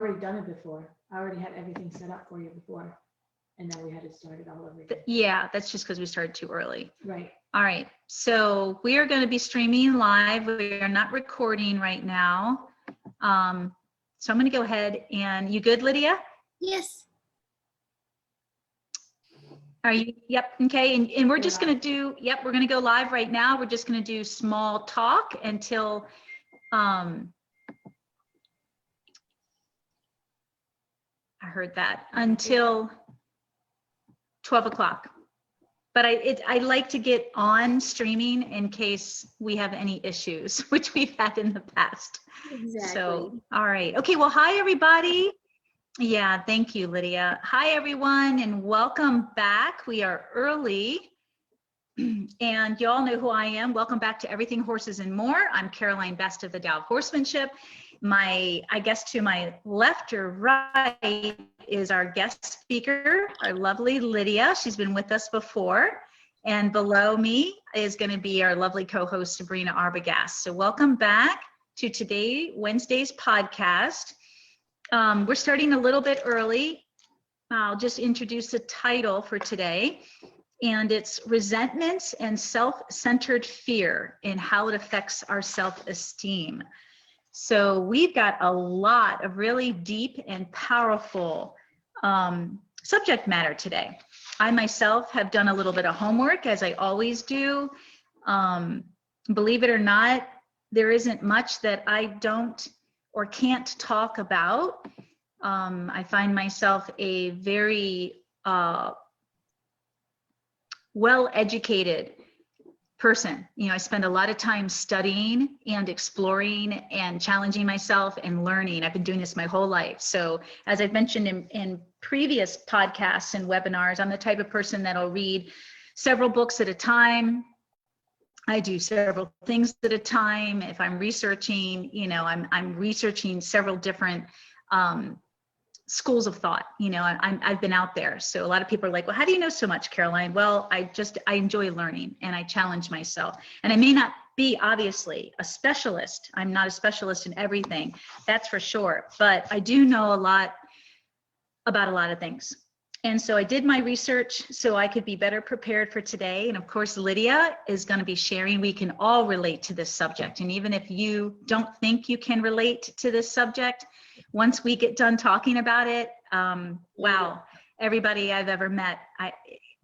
already done it before. I already had everything set up for you before. And then we had to start it all over again. Yeah, that's just because we started too early. Right. All right. So we are going to be streaming live. We are not recording right now. So I'm going to go ahead and you good, Lydia? Yes. Are you? Yep. Okay. And we're just going to do, yep, we're going to go live right now. We're just going to do small talk until, I heard that, until 12 o'clock. But I like to get on streaming in case we have any issues, which we've had in the past. Exactly. So, all right. Okay. Well, hi, everybody. Yeah, thank you, Lydia. Hi, everyone, and welcome back. We are early, and y'all know who I am. Welcome back to Everything Horses and More. I'm Caroline Best of the Tao of Horsemanship. I guess to my left or right is our guest speaker, our lovely Lydia. She's been with us before. And below me is going to be our lovely co-host, Sabrina Arbogast. So welcome back to Wednesday's podcast. We're starting a little bit early. I'll just introduce the title for today, and it's Resentment and Self-Centered Fear and How It Affects Our Self-Esteem. So we've got a lot of really deep and powerful subject matter today. I myself have done a little bit of homework, as I always do. Believe it or not, there isn't much that I don't or can't talk about. I find myself a very well-educated person. You know, I spend a lot of time studying and exploring and challenging myself and learning. I've been doing this my whole life. So as I've mentioned in previous podcasts and webinars, I'm the type of person that'll read several books at a time. I do several things at a time. If I'm researching, you know, I'm researching several different schools of thought. You know, I've been out there. So a lot of people are like, well, how do you know so much, Caroline? Well, I enjoy learning and I challenge myself. And I may not be obviously a specialist. I'm not a specialist in everything, that's for sure. But I do know a lot about a lot of things. And so I did my research so I could be better prepared for today. And of course, Lydia is going to be sharing. We can all relate to this subject. And even if you don't think you can relate to this subject, once we get done talking about it, wow, everybody I've ever met,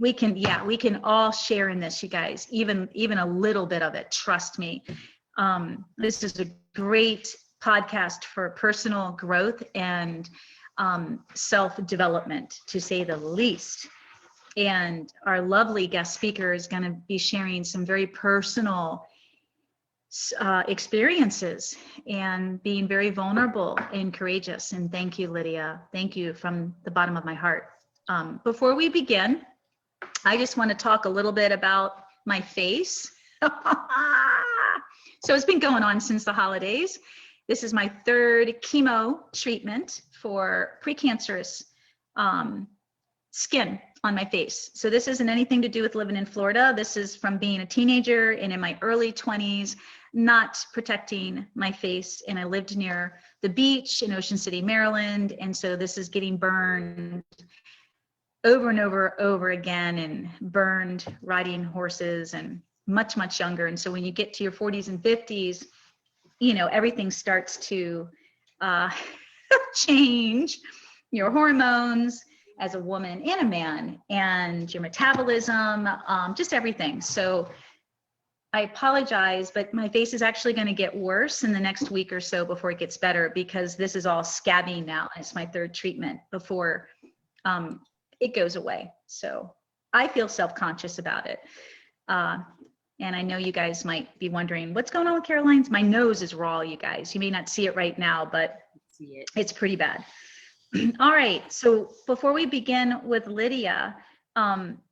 we can all share in this, you guys, even a little bit of it. Trust me. This is a great podcast for personal growth and self-development, to say the least. And our lovely guest speaker is going to be sharing some very personal experiences and being very vulnerable and courageous. And thank you, Lydia. Thank you from the bottom of my heart. Before we begin, I just want to talk a little bit about my face. So it's been going on since the holidays. This is my third chemo treatment for precancerous skin on my face. So this isn't anything to do with living in Florida. This is from being a teenager and in my early 20s, not protecting my face. And I lived near the beach in Ocean City, Maryland. And so this is getting burned over and over again, and burned riding horses and much, much younger. And so when you get to your 40s and 50s, you know, everything starts to change, your hormones as a woman and a man, and your metabolism, just everything. So I apologize, but my face is actually going to get worse in the next week or so before it gets better, because this is all scabby now. It's my third treatment before it goes away. So I feel self-conscious about it. And I know you guys might be wondering, what's going on with Caroline's? My nose is raw, you guys. You may not see it right now, but it's pretty bad. All right, so before we begin with Lydia, I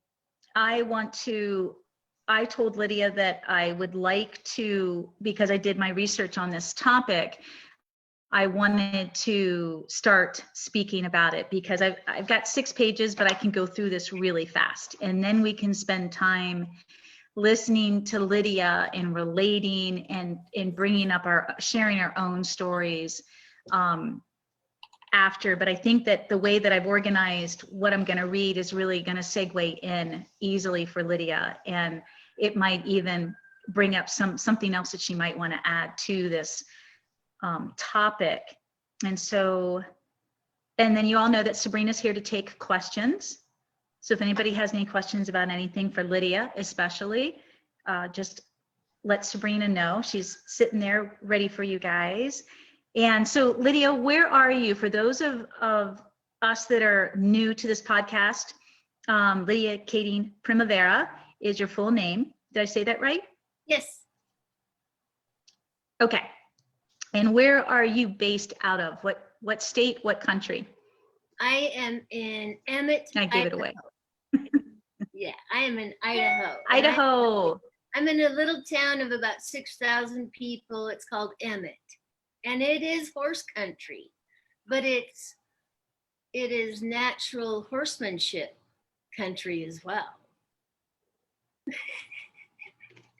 told Lydia that I would like to, because I did my research on this topic, I wanted to start speaking about it, because I've got 6 pages, but I can go through this really fast. And then we can spend time listening to Lydia and relating and bringing up sharing our own stories. after, but I think that the way that I've organized what I'm going to read is really going to segue in easily for Lydia, and it might even bring up something else that she might want to add to this topic. And so, and then you all know that Sabrina's here to take questions. So if anybody has any questions about anything for Lydia, especially, just let Sabrina know. She's sitting there ready for you guys. And so Lydia, where are you? For those of us that are new to this podcast, Lydia Kading Primavera is your full name. Did I say that right? Yes. Okay. And where are you based out of? What state, what country? I am in Emmett. I gave it away. Yeah, I am in Idaho. Idaho. I'm in a little town of about 6,000 people. It's called Emmett. And it is horse country, but it is natural horsemanship country as well.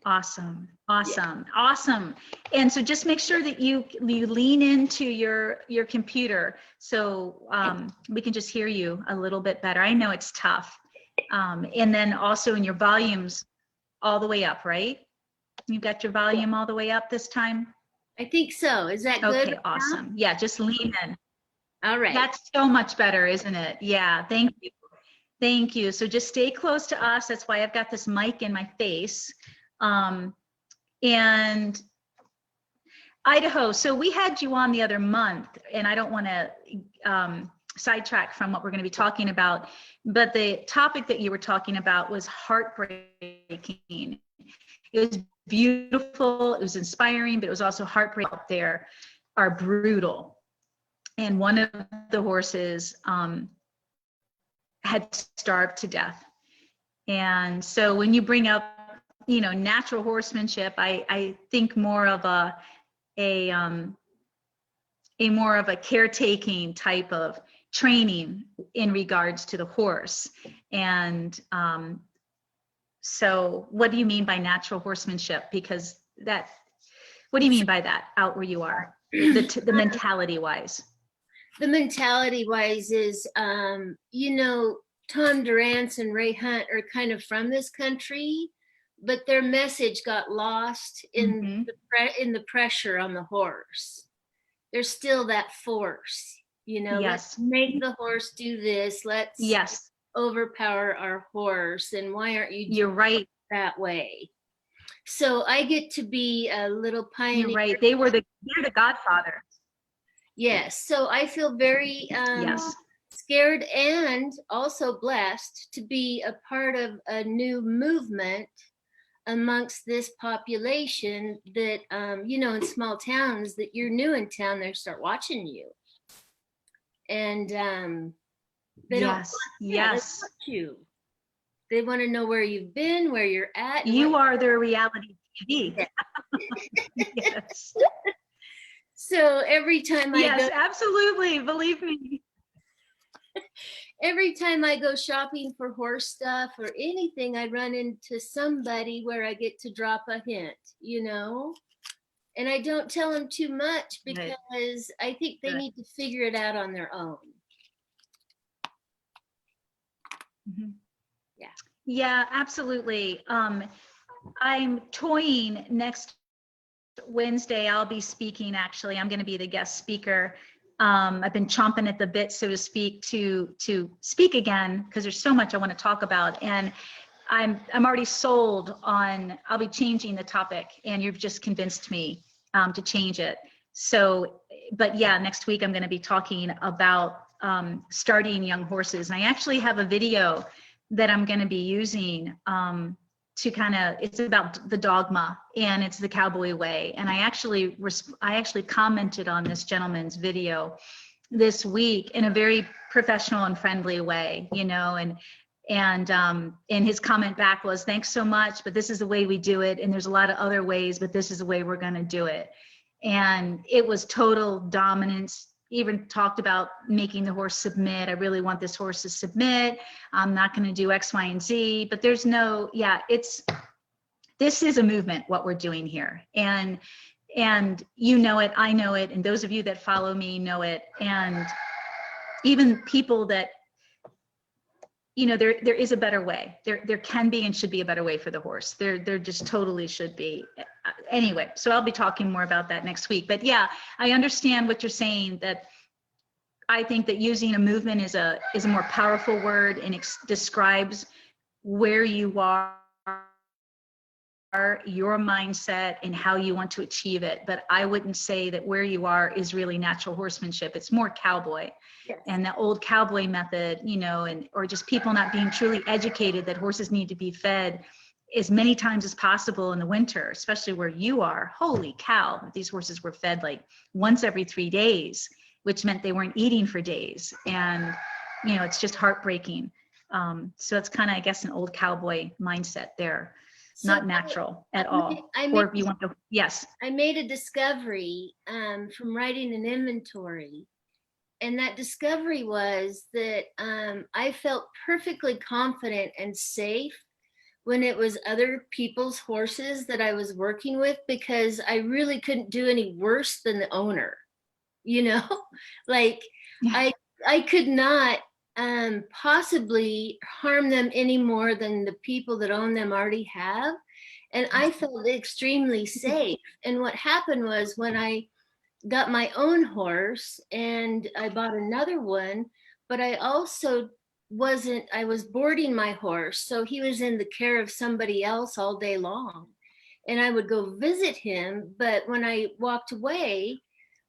Awesome. And so just make sure that you lean into your computer so we can just hear you a little bit better. I know it's tough. And then also in your volumes all the way up, right? You've got your volume all the way up this time? I think so. Is that good? Okay, awesome. Yeah, just lean in. All right. That's so much better, isn't it? Yeah, thank you. Thank you. So just stay close to us. That's why I've got this mic in my face. And Idaho, so we had you on the other month, and I don't want to sidetrack from what we're going to be talking about, but the topic that you were talking about was heartbreaking. It was beautiful, it was inspiring, but it was also heartbreaking. Out there are brutal. And one of the horses had starved to death. And so when you bring up, natural horsemanship, I think more of a more of a caretaking type of training in regards to the horse. And so what do you mean by natural horsemanship? Because what do you mean by that out where you are, the mentality wise? The mentality wise is, Tom Durrance and Ray Hunt are kind of from this country, but their message got lost in the pressure on the horse. There's still that force, Yes. Let's make the horse do this. Let's overpower our horse. And why aren't you You're right. that way? So I get to be a little pioneer. You're right. They're the godfather. Yes. So I feel very scared and also blessed to be a part of a new movement amongst this population that, in small towns, that you're new in town, they start watching you. And they don't watch you. They want to know where you've been, where you're at. You are their reality TV. Yes. So every time I go, absolutely. Believe me. Every time I go shopping for horse stuff or anything, I run into somebody where I get to drop a hint, and I don't tell them too much because I think they need to figure it out on their own. Mm-hmm. Yeah, absolutely. I'm toying next Wednesday. I'll be speaking, actually. I'm going to be the guest speaker. I've been chomping at the bit, so to speak, to speak again, because there's so much I want to talk about. And I'm already sold on, I'll be changing the topic, and you've just convinced me to change it. So, but yeah, next week I'm going to be talking about starting young horses. And I actually have a video that I'm going to be using to it's about the dogma, and it's the cowboy way. And I actually commented on this gentleman's video this week in a very professional and friendly way, and his comment back was, thanks so much, but this is the way we do it. And there's a lot of other ways, but this is the way we're going to do it. And it was total dominance. Even talked about making the horse submit. I really want this horse to submit. I'm not going to do X, Y, and Z, but there's this is a movement, what we're doing here. And you know it, I know it, and those of you that follow me know it. And even people that, there is a better way. There can be and should be a better way for the horse. There just totally should be. Anyway, so I'll be talking more about that next week. But yeah, I understand what you're saying, that I think that using a movement is a more powerful word, and describes where you are, your mindset, and how you want to achieve it. But I wouldn't say that where you are is really natural horsemanship. It's more cowboy. Yes. And the old cowboy method, or just people not being truly educated that horses need to be fed as many times as possible in the winter, especially where you are. Holy cow, these horses were fed like once every 3 days, which meant they weren't eating for days. And, it's just heartbreaking. So it's kind of, I guess, an old cowboy mindset there, not natural at all. Or if you want to, yes. I made a discovery from writing an inventory. And that discovery was that I felt perfectly confident and safe when it was other people's horses that I was working with, because I really couldn't do any worse than the owner, like Yeah. I could not possibly harm them any more than the people that own them already have. And I felt extremely safe. And what happened was, when I got my own horse and I bought another one, but I also I was boarding my horse. So he was in the care of somebody else all day long. And I would go visit him. But when I walked away,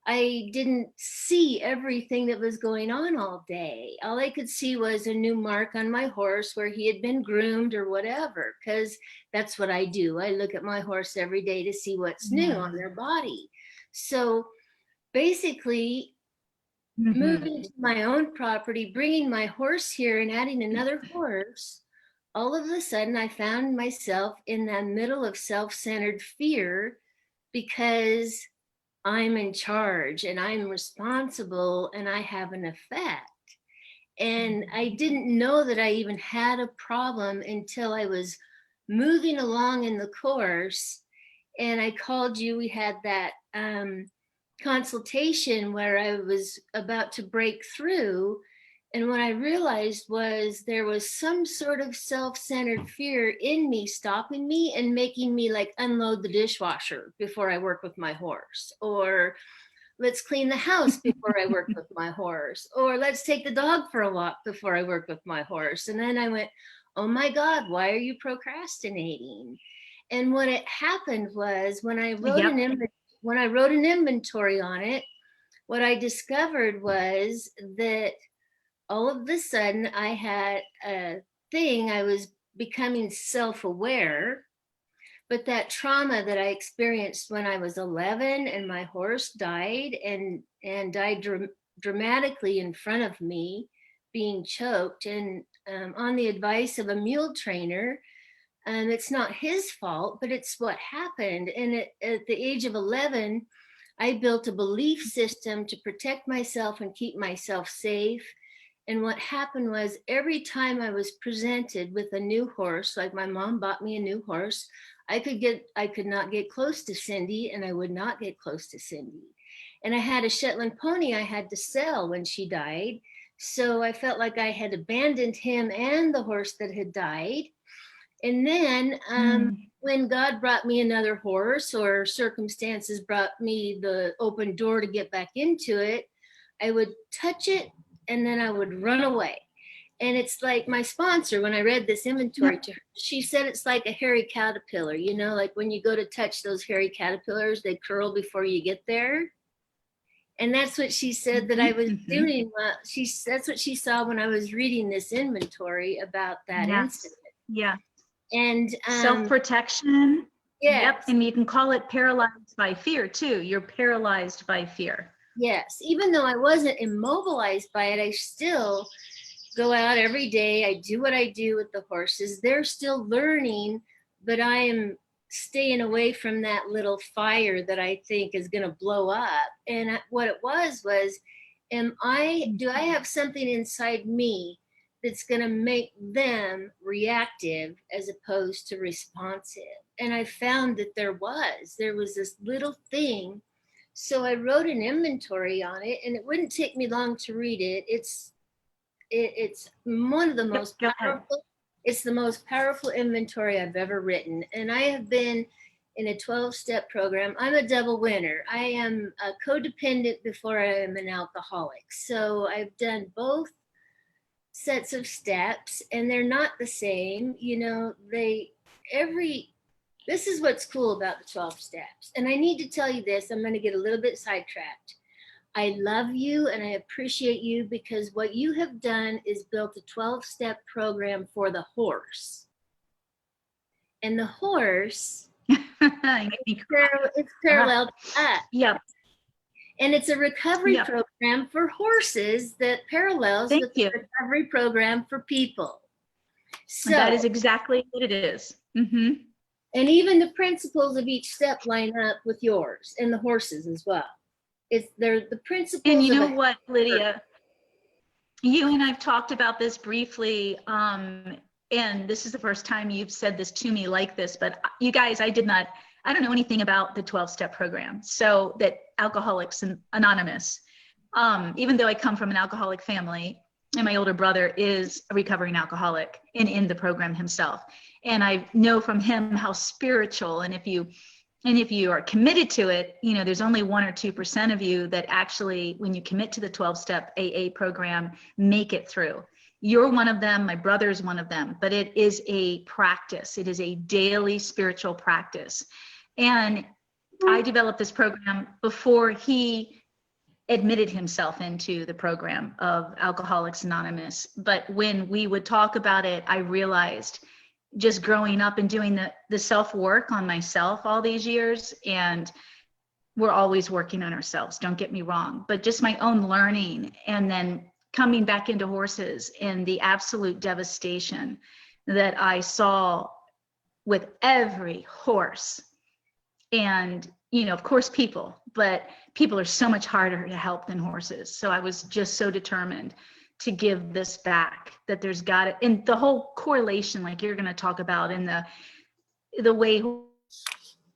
I didn't see everything that was going on all day. All I could see was a new mark on my horse where he had been groomed or whatever, because that's what I do. I look at my horse every day to see what's new on their body. So basically, moving to my own property, bringing my horse here and adding another horse, all of a sudden I found myself in the middle of self-centered fear, because I'm in charge and I'm responsible and I have an effect. And I didn't know that I even had a problem until I was moving along in the course. And I called you. We had that consultation where I was about to break through. And what I realized was there was some sort of self-centered fear in me, stopping me and making me like unload the dishwasher before I work with my horse, or let's clean the house before I work with my horse, or let's take the dog for a walk before I work with my horse. And then I went, oh my God, why are you procrastinating? And what it happened was, when I wrote an inventory on it, what I discovered was that all of a sudden I had a thing, I was becoming self-aware, but that trauma that I experienced when I was 11 and my horse died and died dramatically in front of me, being choked, and on the advice of a mule trainer. It's not his fault, but it's what happened. And at the age of 11, I built a belief system to protect myself and keep myself safe. And what happened was, every time I was presented with a new horse, like my mom bought me a new horse, I could not get close to Cindy, and I would not get close to Cindy. And I had a Shetland pony I had to sell when she died. So I felt like I had abandoned him and the horse that had died. And then when God brought me another horse, or circumstances brought me the open door to get back into it, I would touch it and then I would run away. And it's like my sponsor, when I read this inventory to her, she said it's like a hairy caterpillar, like when you go to touch those hairy caterpillars, they curl before you get there. And that's what she said that I was doing. That's what she saw when I was reading this inventory about that incident. Yeah. And self-protection. Yes. Yep. And you can call it paralyzed by fear too. You're paralyzed by fear. Yes. Even though I wasn't immobilized by it, I still go out every day. I do what I do with the horses. They're still learning, but I am staying away from that little fire that I think is going to blow up. And what it was, do I have something inside me that's going to make them reactive as opposed to responsive? And I found that there was this little thing So I wrote an inventory on it, and it wouldn't take me long to read it. It's one of the most Go ahead. powerful. It's the most powerful inventory I've ever written. And I have been in a 12-step program. I'm a double winner. I am a codependent before I am an alcoholic. So I've done both sets of steps, and they're not the same. You know, this is what's cool about the 12 steps. And I need to tell you this, I'm going to get a little bit sidetracked. I love you and I appreciate you, because what you have done is built a 12-step program for the horse. And the horse, it's parallel to us. Yep. And it's a recovery program for horses that parallels with the recovery program for people. So that is exactly what it is. Mm-hmm. And even the principles of each step line up with yours and the horses as well. They're the principles. And you know what, Lydia, you and I've talked about this briefly, and this is the first time you've said this to me like this, but you guys, I don't know anything about the 12-step program. So that Alcoholics Anonymous, even though I come from an alcoholic family, and my older brother is a recovering alcoholic and in the program himself. And I know from him how spiritual, and if you are committed to it, you know, there's only 1 or 2% of you that actually, when you commit to the 12-step AA program, make it through. You're one of them, my brother's one of them, but it is a practice. It is a daily spiritual practice. And I developed this program before he admitted himself into the program of Alcoholics Anonymous. But when we would talk about it, I realized, just growing up and doing the self-work on myself all these years, and we're always working on ourselves, don't get me wrong, but just my own learning, and then coming back into horses and the absolute devastation that I saw with every horse. And, you know, of course, but people are so much harder to help than horses. So I was just so determined to give this back, that there's got it, and the whole correlation, like you're going to talk about, in the way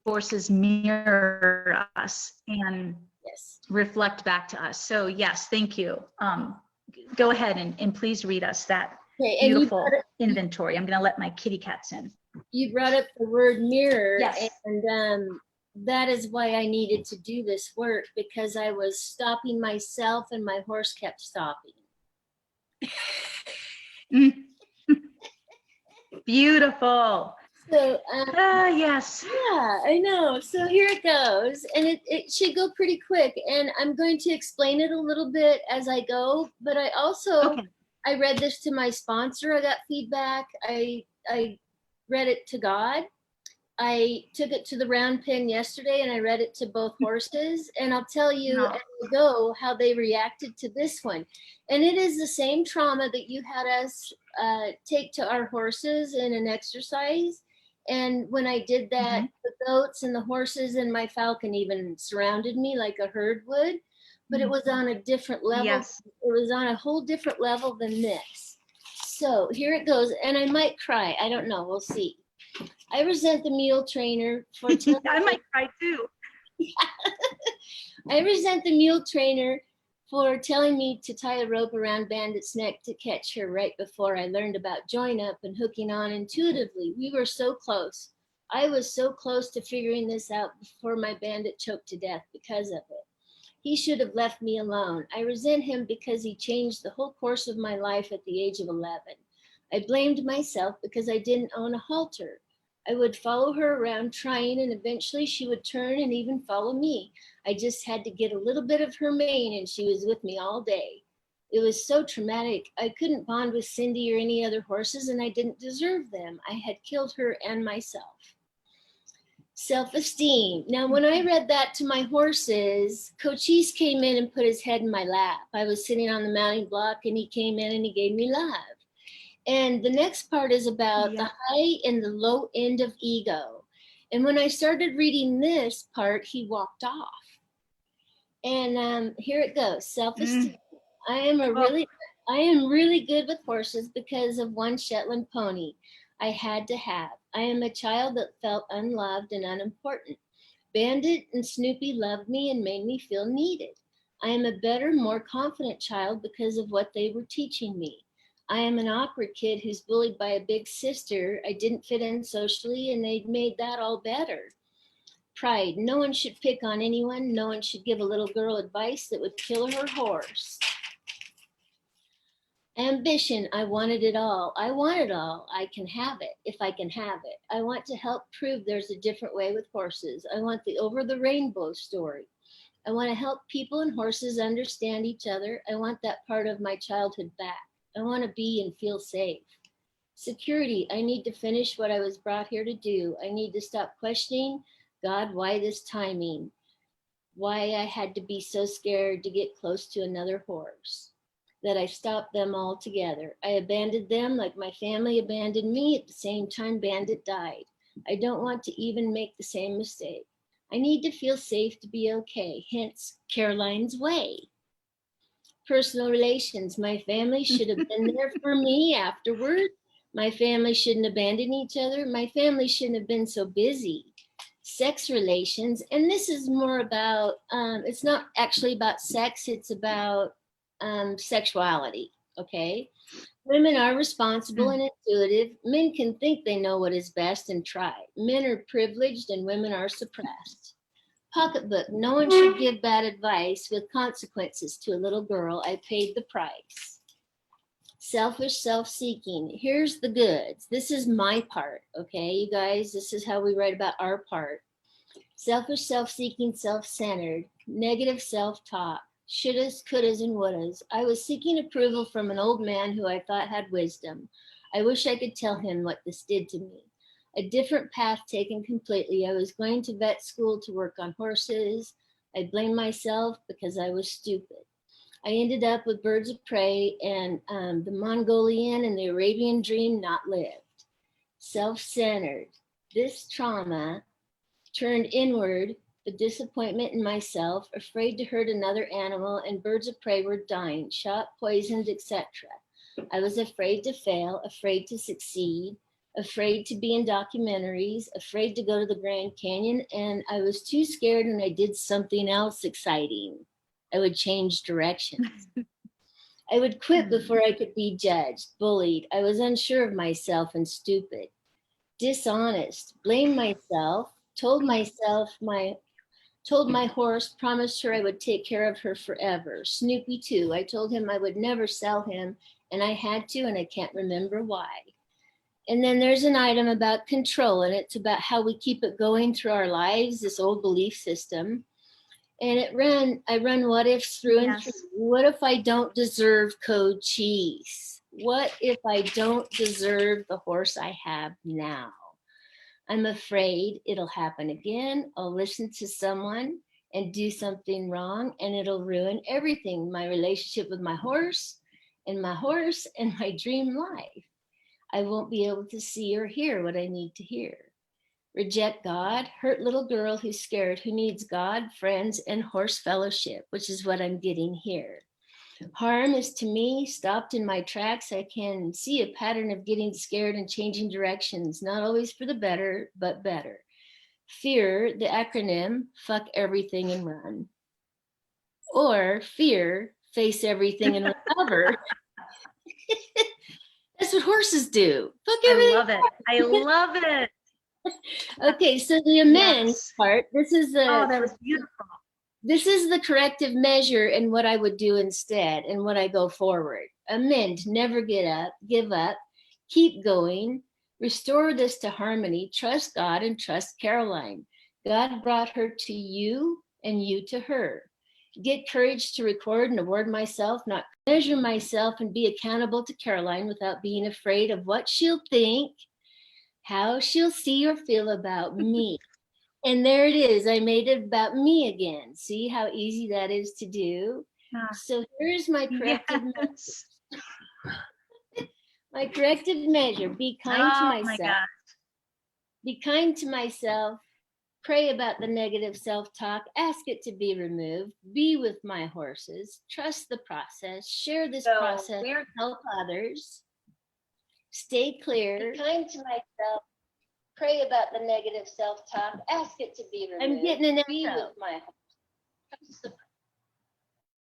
horses mirror us and reflect back to us. So yes, thank you. Go ahead and please read us that beautiful inventory. I'm going to let my kitty cats in. You brought up the word mirror. Yes. And that is why I needed to do this work, because I was stopping myself and my horse kept stopping. Beautiful. So yes. Yeah, I know. So here it goes, and it should go pretty quick, and I'm going to explain it a little bit as I go, but I also I read this to my sponsor. I got feedback. I read it to God. I took it to the round pen yesterday, and I read it to both horses, and I'll tell you as we go how they reacted to this one. And it is the same trauma that you had us take to our horses in an exercise. And when I did that, the goats and the horses and my falcon even surrounded me like a herd would, but it was on a different level. Yes. It was on a whole different level than this. So here it goes, and I might cry. I don't know. We'll see. I resent the mule trainer for telling I might cry too. I resent the mule trainer for telling me to tie a rope around Bandit's neck to catch her right before I learned about join up and hooking on intuitively. We were so close. I was so close to figuring this out before my Bandit choked to death because of it. He should have left me alone. I resent him because he changed the whole course of my life at the age of 11. I blamed myself because I didn't own a halter. I would follow her around trying, and eventually she would turn and even follow me. I just had to get a little bit of her mane, and she was with me all day. It was so traumatic. I couldn't bond with Cindy or any other horses, and I didn't deserve them. I had killed her and myself. Self-esteem. Now, when I read that to my horses, Cochise came in and put his head in my lap. I was sitting on the mounting block, and he came in and he gave me love. And the next part is about the high and the low end of ego. And when I started reading this part, he walked off. And here it goes, self-esteem. I am really good with horses because of one Shetland pony I had to have. I am a child that felt unloved and unimportant. Bandit and Snoopy loved me and made me feel needed. I am a better, more confident child because of what they were teaching me. I am an awkward kid who's bullied by a big sister. I didn't fit in socially, and they made that all better. Pride. No one should pick on anyone. No one should give a little girl advice that would kill her horse. Ambition. I wanted it all. I want it all. I can have it if I can have it. I want to help prove there's a different way with horses. I want the over the rainbow story. I want to help people and horses understand each other. I want that part of my childhood back. I want to be and feel safe. Security. I need to finish what I was brought here to do. I need to stop questioning, God, why this timing? Why I had to be so scared to get close to another horse, that I stopped them all together. I abandoned them like my family abandoned me. At the same time, Bandit died. I don't want to even make the same mistake. I need to feel safe to be okay, hence Caroline's way. Personal relations. My family should have been there for me afterward. My family shouldn't abandon each other. My family shouldn't have been so busy. Sex relations, and this is more about, it's not actually about sex, it's about sexuality, okay? Women are responsible and intuitive. Men can think they know what is best and try. Men are privileged and women are suppressed. Pocketbook. No one should give bad advice with consequences to a little girl. I paid the price. Selfish, self-seeking. Here's the goods. This is my part, okay, you guys? This is how we write about our part. Selfish, self-seeking, self-centered, negative self-talk, shouldas, couldas, and wouldas. I was seeking approval from an old man who I thought had wisdom. I wish I could tell him what this did to me. A different path taken completely. I was going to vet school to work on horses. I blamed myself because I was stupid. I ended up with birds of prey and the Mongolian and the Arabian dream not lived. Self-centered. This trauma turned inward, the disappointment in myself, afraid to hurt another animal, and birds of prey were dying, shot, poisoned, etc. I was afraid to fail, afraid to succeed, afraid to be in documentaries, afraid to go to the Grand Canyon, and I was too scared when I did something else exciting. I would change directions. I would quit before I could be judged, bullied. I was unsure of myself and stupid. Dishonest, blamed myself, told my horse, promised her I would take care of her forever. Snoopy too. I told him I would never sell him, and I had to, and I can't remember why. And then there's an item about control, and it's about how we keep it going through our lives, this old belief system. And I run what ifs through and through. What if I don't deserve code cheese? What if I don't deserve the horse I have now? I'm afraid it'll happen again. I'll listen to someone and do something wrong, and it'll ruin everything, my relationship with my horse and my dream life. I won't be able to see or hear what I need to hear. Reject God, hurt little girl who's scared, who needs God, friends, and horse fellowship, which is what I'm getting here. Harm is to me stopped in my tracks. I can see a pattern of getting scared and changing directions, not always for the better, but better. Fear, the acronym, fuck everything and run. Or fear, face everything and recover. That's what horses do. Fuck everything. I love it. I love it. Okay, so the amend part, this is the that was beautiful. This is the corrective measure and what I would do instead and what I go forward. Amend, never give up, keep going, restore this to harmony, trust God and trust Caroline. God brought her to you and you to her. Get courage to record and award myself, not measure myself and be accountable to Caroline without being afraid of what she'll think, how she'll see or feel about me. And there it is. I made it about me again. See how easy that is to do? So here's my corrective measure. My corrective measure. Be kind to myself. Be kind to myself. Pray about the negative self-talk. Ask it to be removed. Be with my horses. Trust the process. Share this process. Help others. Stay clear. Be kind to myself. pray about the negative self-talk. Ask it to be removed. I'm getting an Be echo. with my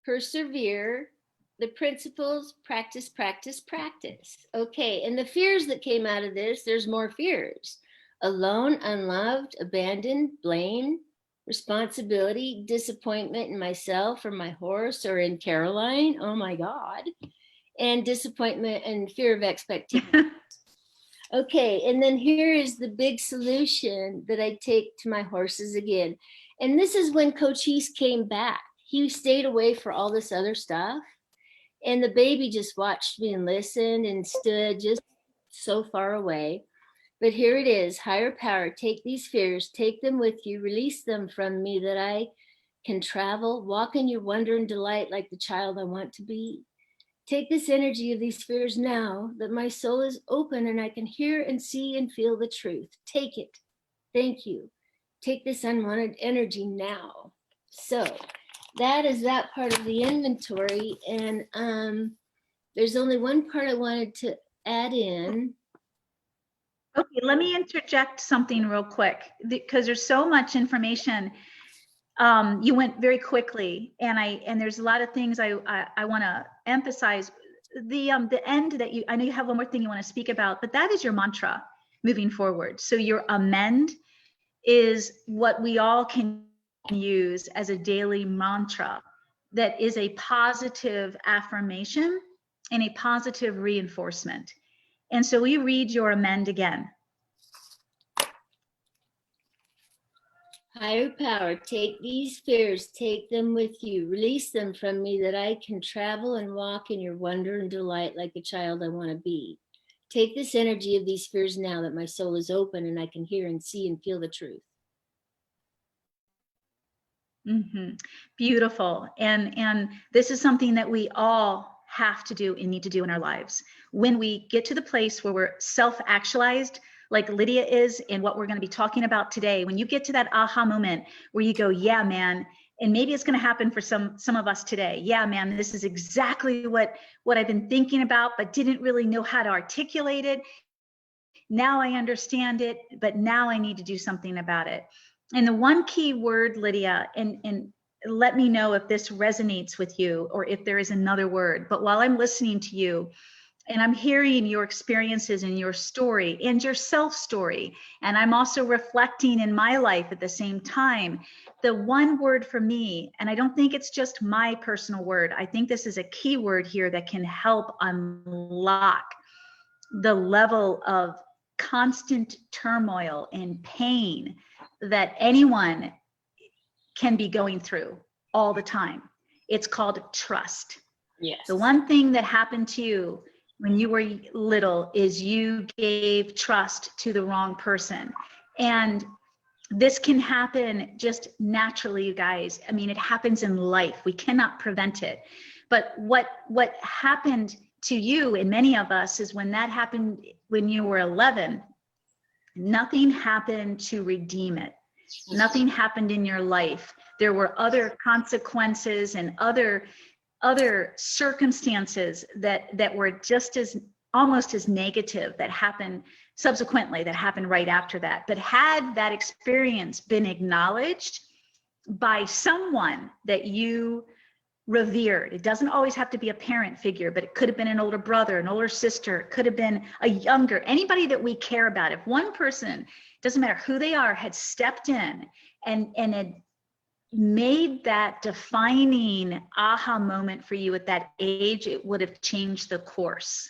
Persevere. The principles, practice, practice, practice. Okay, and the fears that came out of this, there's more fears. Alone, unloved, abandoned, blame, responsibility, disappointment in myself or my horse or in Caroline. Oh my God. And disappointment and fear of expectation. Okay, and then here is the big solution that I take to my horses again. And this is when Cochise came back. He stayed away for all this other stuff. And the baby just watched me and listened and stood just so far away. But here it is, higher power, take these fears, take them with you, release them from me that I can travel, walk in your wonder and delight like the child I want to be. Take this energy of these fears now that my soul is open and I can hear and see and feel the truth. Take it. Thank you. Take this unwanted energy now. So that is that part of the inventory. And there's only one part I wanted to add in. Okay, let me interject something real quick because there's so much information. You went very quickly, and there's a lot of things I want to emphasize. The end that I know you have one more thing you want to speak about, but that is your mantra moving forward. So your amend is what we all can use as a daily mantra that is a positive affirmation and a positive reinforcement. And so we read your amend again. Higher power, take these fears, take them with you, release them from me that I can travel and walk in your wonder and delight like a child I want to be. Take this energy of these fears now that my soul is open and I can hear and see and feel the truth. Mm-hmm. Beautiful. And this is something that we all have to do and need to do in our lives. When we get to the place where we're self-actualized, like Lydia is, and what we're going to be talking about today, when you get to that aha moment where you go, yeah, man, and maybe it's going to happen for some of us today. Yeah, man, this is exactly what I've been thinking about, but didn't really know how to articulate it. Now I understand it, but now I need to do something about it. And the one key word, Lydia, and let me know if this resonates with you or if there is another word, but while I'm listening to you and I'm hearing your experiences and your story and your self-story, and I'm also reflecting in my life at the same time, the one word for me, and I don't think it's just my personal word, I think this is a key word here that can help unlock the level of constant turmoil and pain that anyone can be going through all the time. It's called trust. Yes. The one thing that happened to you when you were little is you gave trust to the wrong person. And this can happen just naturally, you guys. I mean, it happens in life. We cannot prevent it. But what happened to you and many of us is when that happened when you were 11, nothing happened to redeem it. Nothing happened in your life. There were other consequences and other circumstances that were just as almost as negative that happened subsequently, that happened right after that. But had that experience been acknowledged by someone that you revered, it doesn't always have to be a parent figure, but it could have been an older brother, an older sister, it could have been a younger, anybody that we care about. If one person, doesn't matter who they are, had stepped in and had made that defining aha moment for you at that age, it would have changed the course.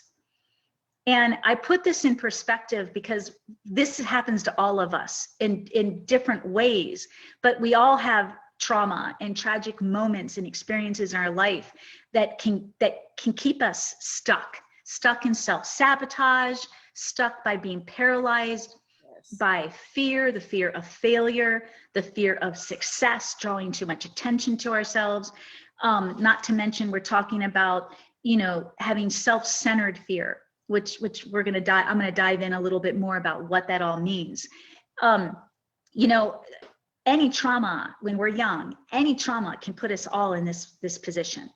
And I put this in perspective because this happens to all of us in different ways, but we all have trauma and tragic moments and experiences in our life that can keep us stuck in self-sabotage, stuck by being paralyzed, by fear, the fear of failure, the fear of success, drawing too much attention to ourselves. Not to mention, we're talking about, having self-centered fear, which I'm going to dive in a little bit more about what that all means. Any trauma when we're young, any trauma can put us all in this position.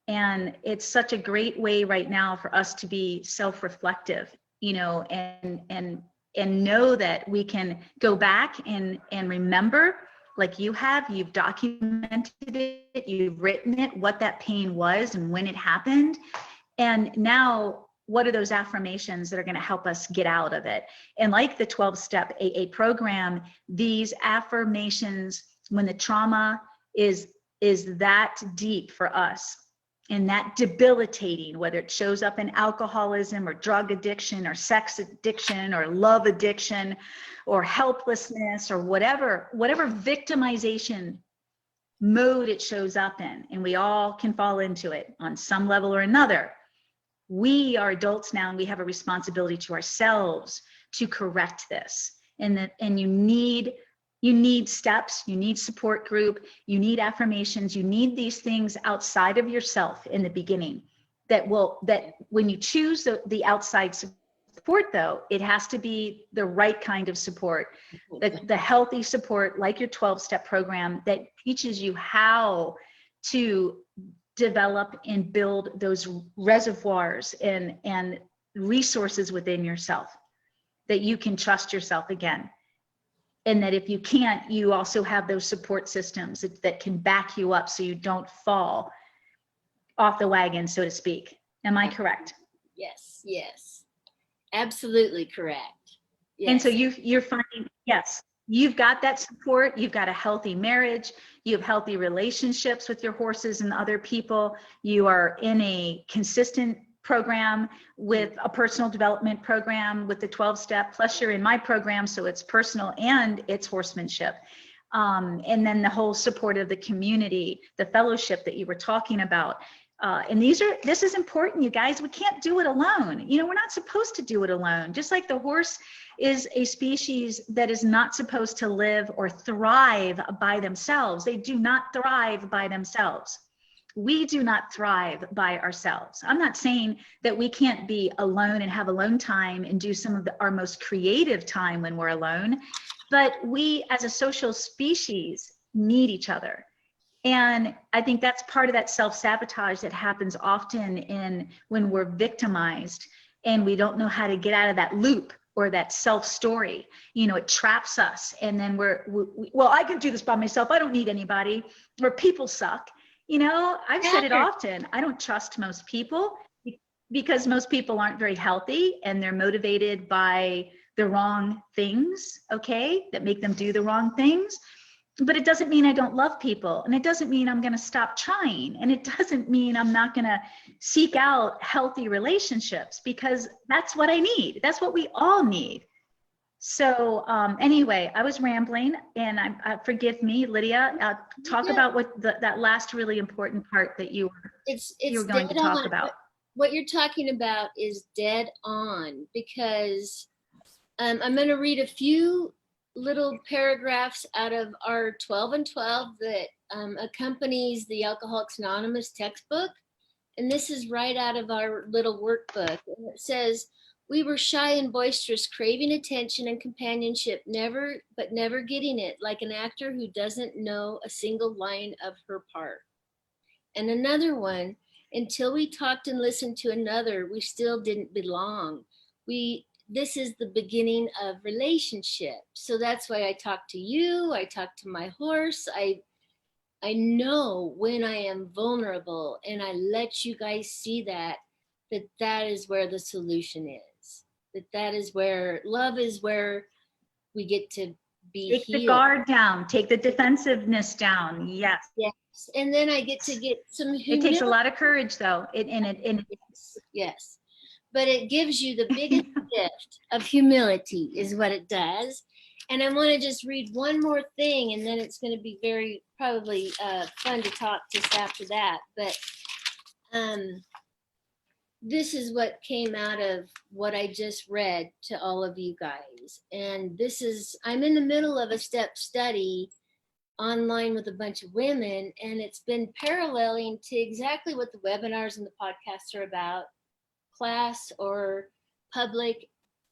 And it's such a great way right now for us to be self-reflective, and and know that we can go back and remember, like you have, you've documented it, you've written it, what that pain was and when it happened. And now, what are those affirmations that are going to help us get out of it? And like the 12-step AA program, these affirmations, when the trauma is that deep for us and that debilitating, whether it shows up in alcoholism or drug addiction or sex addiction or love addiction or helplessness or whatever victimization mode it shows up in, and we all can fall into it on some level or another. We are adults now, and we have a responsibility to ourselves to correct this. And you need steps, you need support group, you need affirmations, you need these things outside of yourself in the beginning that when you choose the outside support, though, it has to be the right kind of support, the healthy support, like your 12-step program that teaches you how to develop and build those reservoirs and resources within yourself, that you can trust yourself again. And that if you can't, you also have those support systems that can back you up so you don't fall off the wagon, so to speak. Am I correct? Yes, absolutely correct. Yes. And so you're finding, yes, you've got that support, you've got a healthy marriage, you have healthy relationships with your horses and other people, you are in a consistent program with a personal development program with the 12-step, plus you're in my program, so it's personal and it's horsemanship. And then the whole support of the community, the fellowship that you were talking about. And this is important, you guys. We can't do it alone. You know, we're not supposed to do it alone. Just like the horse is a species that is not supposed to live or thrive by themselves. They do not thrive by themselves. We do not thrive by ourselves. I'm not saying that we can't be alone and have alone time and do some of our most creative time when we're alone, but we as a social species need each other. And I think that's part of that self-sabotage that happens often when we're victimized and we don't know how to get out of that loop or that self-story. You know, it traps us. And then well, I can do this by myself. I don't need anybody. Or people suck. You know, I've said it often. I don't trust most people because most people aren't very healthy and they're motivated by the wrong things, okay, that make them do the wrong things. But it doesn't mean I don't love people. And it doesn't mean I'm going to stop trying. And it doesn't mean I'm not going to seek out healthy relationships, because that's what I need. That's what we all need. So anyway, I was rambling, and forgive me, Lydia. Talk about what that last really important part that you were going to talk about. What you're talking about is dead on, because I'm going to read a few little paragraphs out of our 12 and 12 that accompanies the Alcoholics Anonymous textbook. And this is right out of our little workbook. And it says, "We were shy and boisterous, craving attention and companionship, never getting it, like an actor who doesn't know a single line of her part." And another one, "Until we talked and listened to another, we still didn't belong. This is the beginning of relationship." So that's why I talk to you, I talk to my horse. I know when I am vulnerable, and I let you guys see that is where the solution is. That is where love is, where we get to be Take healed. the guard down, take the defensiveness down. Yes. Yes. And then I get to get some humility. It takes a lot of courage, though. Yes. But it gives you the biggest gift of humility is what it does. And I want to just read one more thing, and then it's going to be very probably fun to talk just after that. But this is what came out of what I just read to all of you guys. And I'm in the middle of a step study online with a bunch of women, and it's been paralleling to exactly what the webinars and the podcasts are about. Class or public,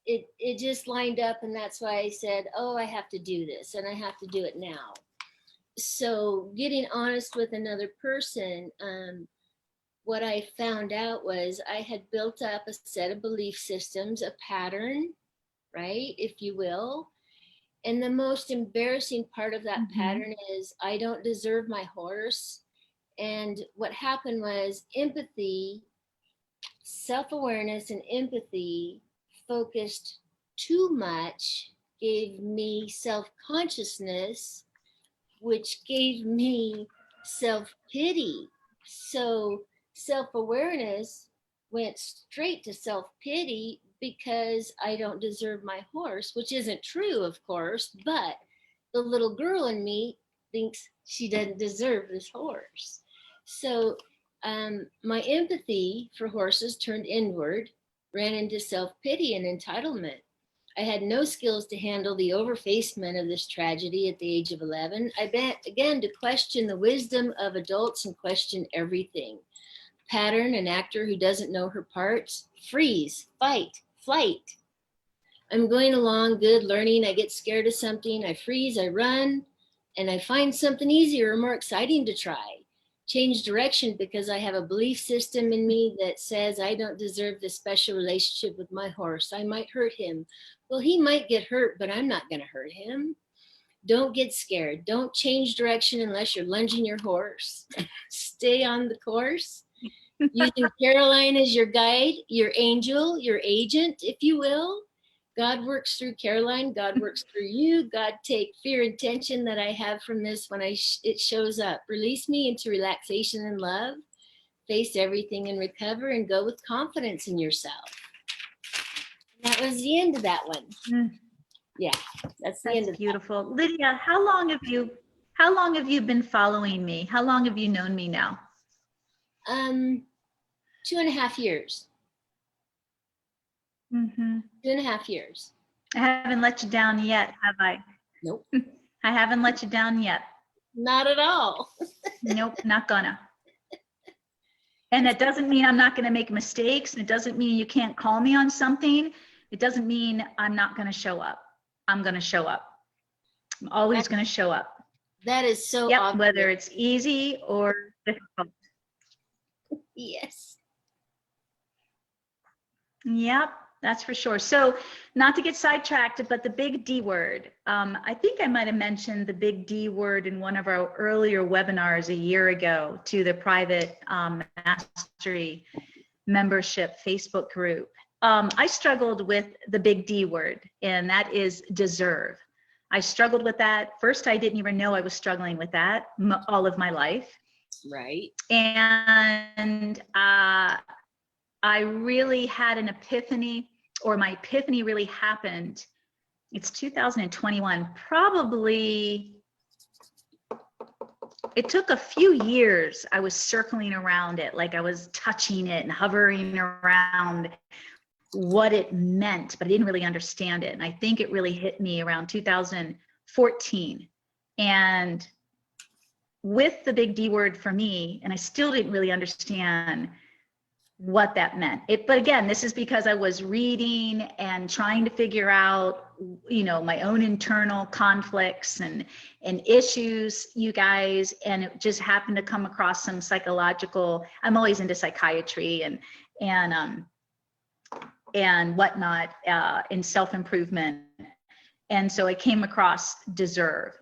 it just lined up, and that's why I said, oh, I have to do this, and I have to do it now. So getting honest with another person, what I found out was I had built up a set of belief systems, a pattern right? If you will. And the most embarrassing part of that pattern is I don't deserve my horse. And what happened was empathy, self-awareness and empathy focused too much, gave me self-consciousness, which gave me self-pity. So self-awareness went straight to self-pity because I don't deserve my horse, which isn't true, of course, but the little girl in me thinks she doesn't deserve this horse. So my empathy for horses turned inward, ran into self-pity and entitlement. I had no skills to handle the overfacement of this tragedy at the age of 11. I began to question the wisdom of adults and question everything. Pattern, an actor who doesn't know her parts, freeze, fight, flight. I'm going along, good, learning. I get scared of something. I freeze, I run, and I find something easier or more exciting to try. Change direction because I have a belief system in me that says I don't deserve this special relationship with my horse. I might hurt him. Well, he might get hurt, but I'm not going to hurt him. Don't get scared. Don't change direction unless you're lunging your horse. Stay on the course. Using Caroline as your guide, your angel, your agent, if you will. God works through Caroline. God works through you. God, take fear and tension that I have from this when it shows up. Release me into relaxation and love. Face everything and recover and go with confidence in yourself. And that was the end of that one. Yeah, that's the end of beautiful. That. Lydia, how long have you been following me? How long have you known me now? 2.5 years. 2.5 years. I haven't let you down yet, have I? Nope. I haven't let you down yet. Not at all. Nope, not gonna. And that doesn't mean I'm not gonna make mistakes. It doesn't mean you can't call me on something. It doesn't mean I'm not gonna show up. I'm gonna show up. I'm always gonna show up. That is so obvious. obvious. Whether it's easy or difficult. Yes. Yep, that's for sure. So not to get sidetracked, but the big D word. I think I might have mentioned the big D word in one of our earlier webinars a year ago to the private mastery membership Facebook group. I struggled with the big D word, and that is deserve. I struggled with that. First, I didn't even know I was struggling with that all of my life. Right. And I really had an epiphany, or my epiphany really happened. It's 2021, probably. It took a few years. I was circling around it, like I was touching it and hovering around what it meant, but I didn't really understand it. And I think it really hit me around 2014. And with the big D word for me, and I still didn't really understand what that meant. But again, this is because I was reading and trying to figure out, my own internal conflicts and issues, you guys, and it just happened to come across some psychological. I'm always into psychiatry and whatnot, in self-improvement, and so I came across deserve,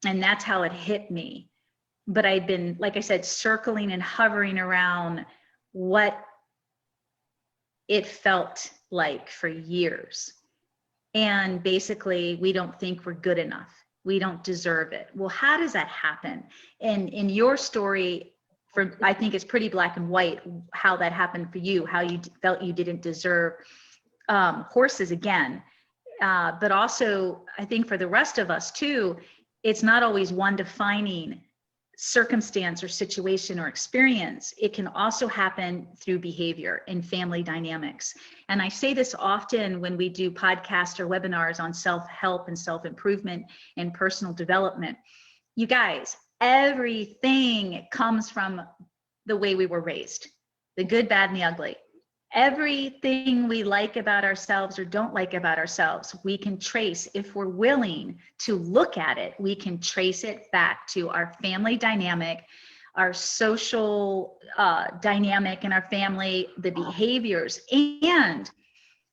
and that's how it hit me. But I'd been, like I said, circling and hovering around what it felt like for years. And basically, we don't think we're good enough. We don't deserve it. Well, how does that happen? And in your story, I think it's pretty black and white how that happened for you, how you felt you didn't deserve horses again. But also, I think for the rest of us too, it's not always one defining circumstance or situation or experience. It can also happen through behavior and family dynamics. And I say this often when we do podcasts or webinars on self-help and self-improvement and personal development. You guys, everything comes from the way we were raised, the good, bad, and the ugly. Everything we like about ourselves or don't like about ourselves, we can trace, if we're willing to look at it, we can trace it back to our family dynamic, our social dynamic in our family, the behaviors. And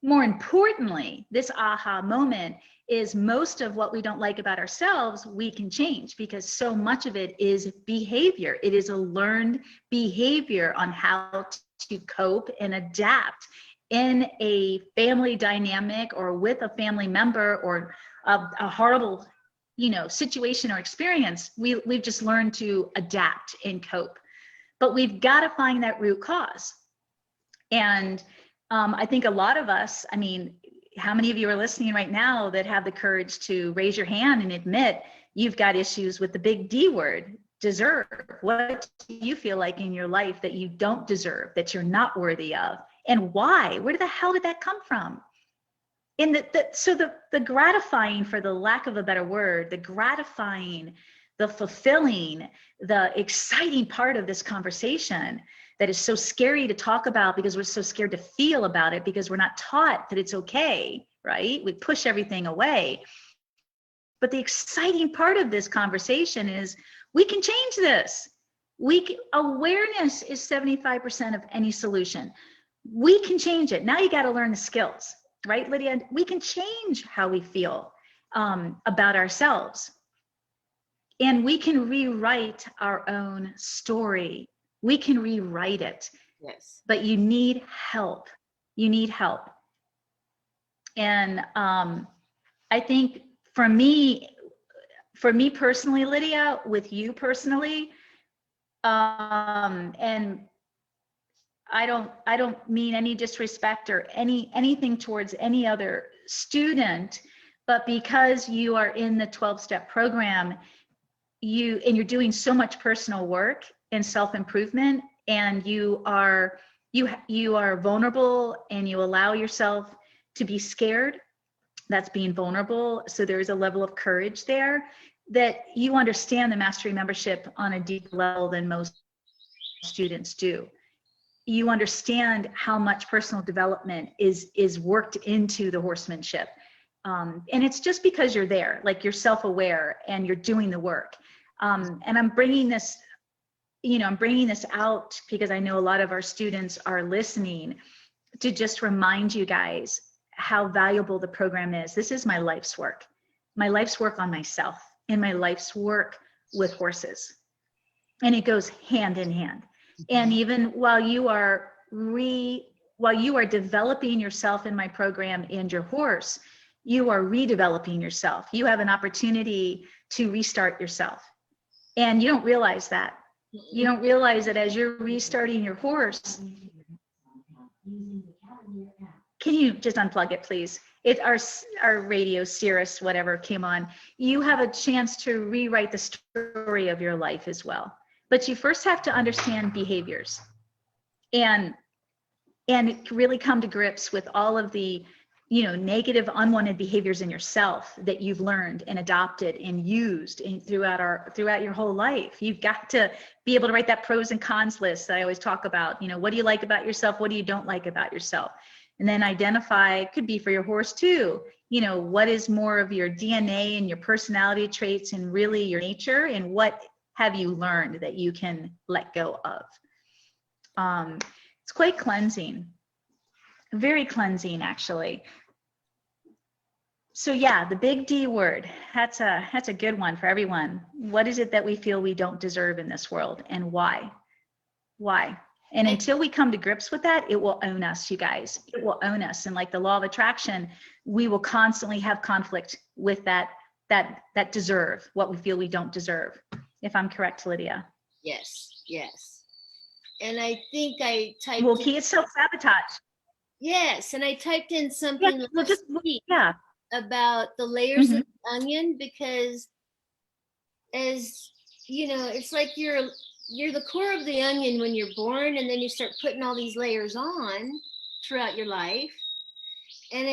more importantly, this aha moment is most of what we don't like about ourselves, we can change, because so much of it is behavior. It is a learned behavior on how to cope and adapt in a family dynamic or with a family member or a horrible, situation or experience. We've just learned to adapt and cope, but we've got to find that root cause. And I think a lot of us, how many of you are listening right now that have the courage to raise your hand and admit you've got issues with the big D word, deserve? What do you feel like in your life that you don't deserve, that you're not worthy of? And why? Where the hell did that come from? And the gratifying, for the lack of a better word, the gratifying, the fulfilling, the exciting part of this conversation that is so scary to talk about because we're so scared to feel about it, because we're not taught that it's okay, right? We push everything away. But the exciting part of this conversation is we can change this. Awareness is 75% of any solution. We can change it. Now you got to learn the skills, right, Lydia? We can change how we feel about ourselves. And we can rewrite our own story. We can rewrite it. Yes. But you need help. You need help. And I think for me personally, Lydia, with you personally, and I don't mean any disrespect or anything towards any other student, but because you are in the 12-step program, you're doing so much personal work and self-improvement, and you are vulnerable, and you allow yourself to be scared. That's being vulnerable. So there is a level of courage there, that you understand the mastery membership on a deeper level than most students do. You understand how much personal development is worked into the horsemanship. And it's just because you're there, like you're self-aware and you're doing the work. And I'm bringing this out because I know a lot of our students are listening, to just remind you guys how valuable the program is. This is my life's work on myself, and my life's work with horses. And it goes hand in hand. And even while you are developing yourself in my program and your horse, you are redeveloping yourself. You have an opportunity to restart yourself. And you don't realize that. You don't realize that as you're restarting your horse. Can you just unplug it, please? Our radio, Cirrus, whatever, came on. You have a chance to rewrite the story of your life as well. But you first have to understand behaviors and really come to grips with all of the, negative, unwanted behaviors in yourself that you've learned and adopted and used throughout your whole life. You've got to be able to write that pros and cons list that I always talk about. What do you like about yourself? What do you don't like about yourself? And then identify, it could be for your horse too, what is more of your DNA and your personality traits and really your nature, and what have you learned that you can let go of. It's quite cleansing, very cleansing, actually. So yeah, the big D word, that's a good one for everyone. What is it that we feel we don't deserve in this world, and why? And until we come to grips with that, it will own us, you guys. It will own us. And like the law of attraction, we will constantly have conflict with that deserve, what we feel we don't deserve. If I'm correct, Lydia. Yes. And I think I typed it's self-sabotage. Yes, and I typed in something about the layers of the onion, because as it's like you're the core of the onion when you're born, and then you start putting all these layers on throughout your life. And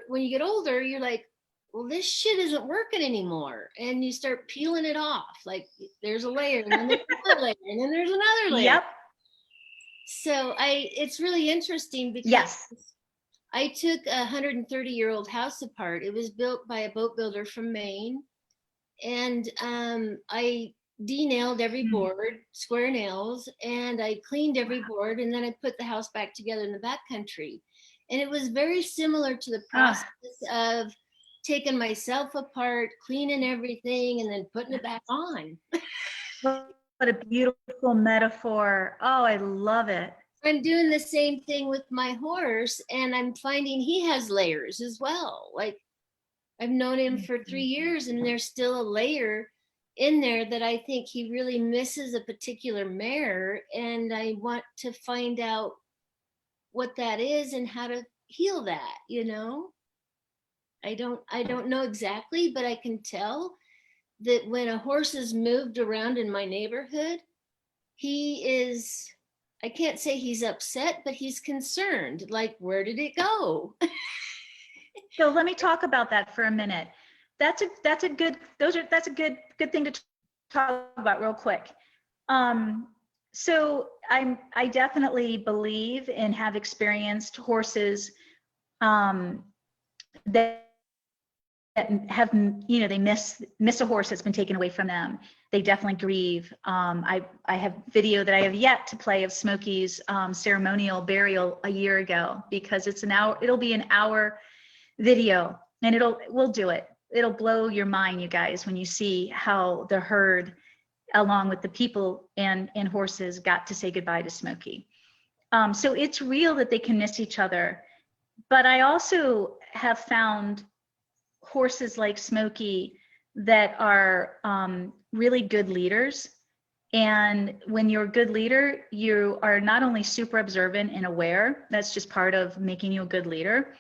when you get older, you're like, well, this shit isn't working anymore. And you start peeling it off. Like there's a layer, and then there's another layer, and then there's another layer. Yep. So it's really interesting because I took a 130-year-old house apart. It was built by a boat builder from Maine. And I de-nailed every board, square nails, and I cleaned every board, and then I put the house back together in the backcountry. And it was very similar to the process of taking myself apart, cleaning everything, and then putting it back on. What a beautiful metaphor. Oh, I love it. I'm doing the same thing with my horse, and I'm finding he has layers as well. Like, I've known him for 3 years, and there's still a layer in there that I think he really misses a particular mare, and I want to find out what that is and how to heal that, you know? I don't know exactly, but I can tell that when a horse is moved around in my neighborhood, he is, I can't say he's upset, but he's concerned. Like, where did it go? So let me talk about that for a minute. That's a good thing to talk about real quick. So I definitely believe and have experienced horses that have, you know, they miss a horse that's been taken away from them. They definitely grieve. I have video that I have yet to play of Smokey's ceremonial burial a year ago, because it'll be an hour video, and we'll do it. It'll blow your mind, you guys, when you see how the herd, along with the people and horses, got to say goodbye to Smokey. So it's real that they can miss each other. But I also have found horses like Smokey that are really good leaders. And when you're a good leader, you are not only super observant and aware, that's just part of making you a good leader.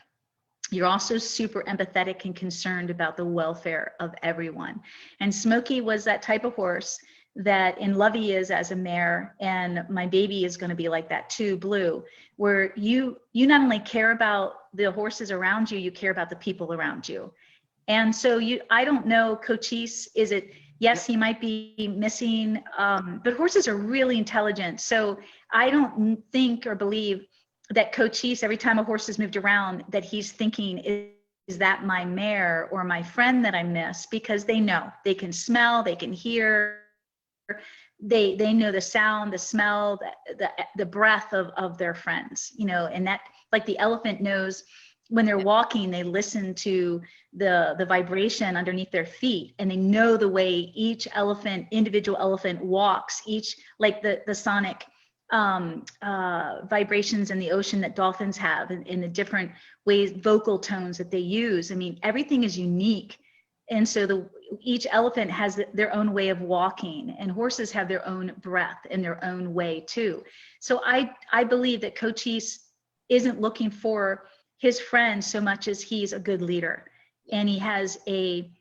You're also super empathetic and concerned about the welfare of everyone. And Smokey was that type of horse that, and Lovey is as a mare, and my baby is going to be like that too, Blue, where you not only care about the horses around you, you care about the people around you. And so I don't know, Cochise, yes, he might be missing, but horses are really intelligent. So I don't think or believe that Cochise, every time a horse is moved around, that he's thinking, is that my mare or my friend that I miss? Because they know, they can smell, they can hear, they know the sound, the smell, the breath of their friends, you know. And that, like the elephant knows when they're walking, they listen to the vibration underneath their feet, and they know the way each individual elephant walks, each, like the sonic vibrations in the ocean that dolphins have, in the different ways, vocal tones that they use. I mean, everything is unique. And so each elephant has their own way of walking, and horses have their own breath and their own way too. So I believe that Cochise isn't looking for his friend so much as he's a good leader, and he has a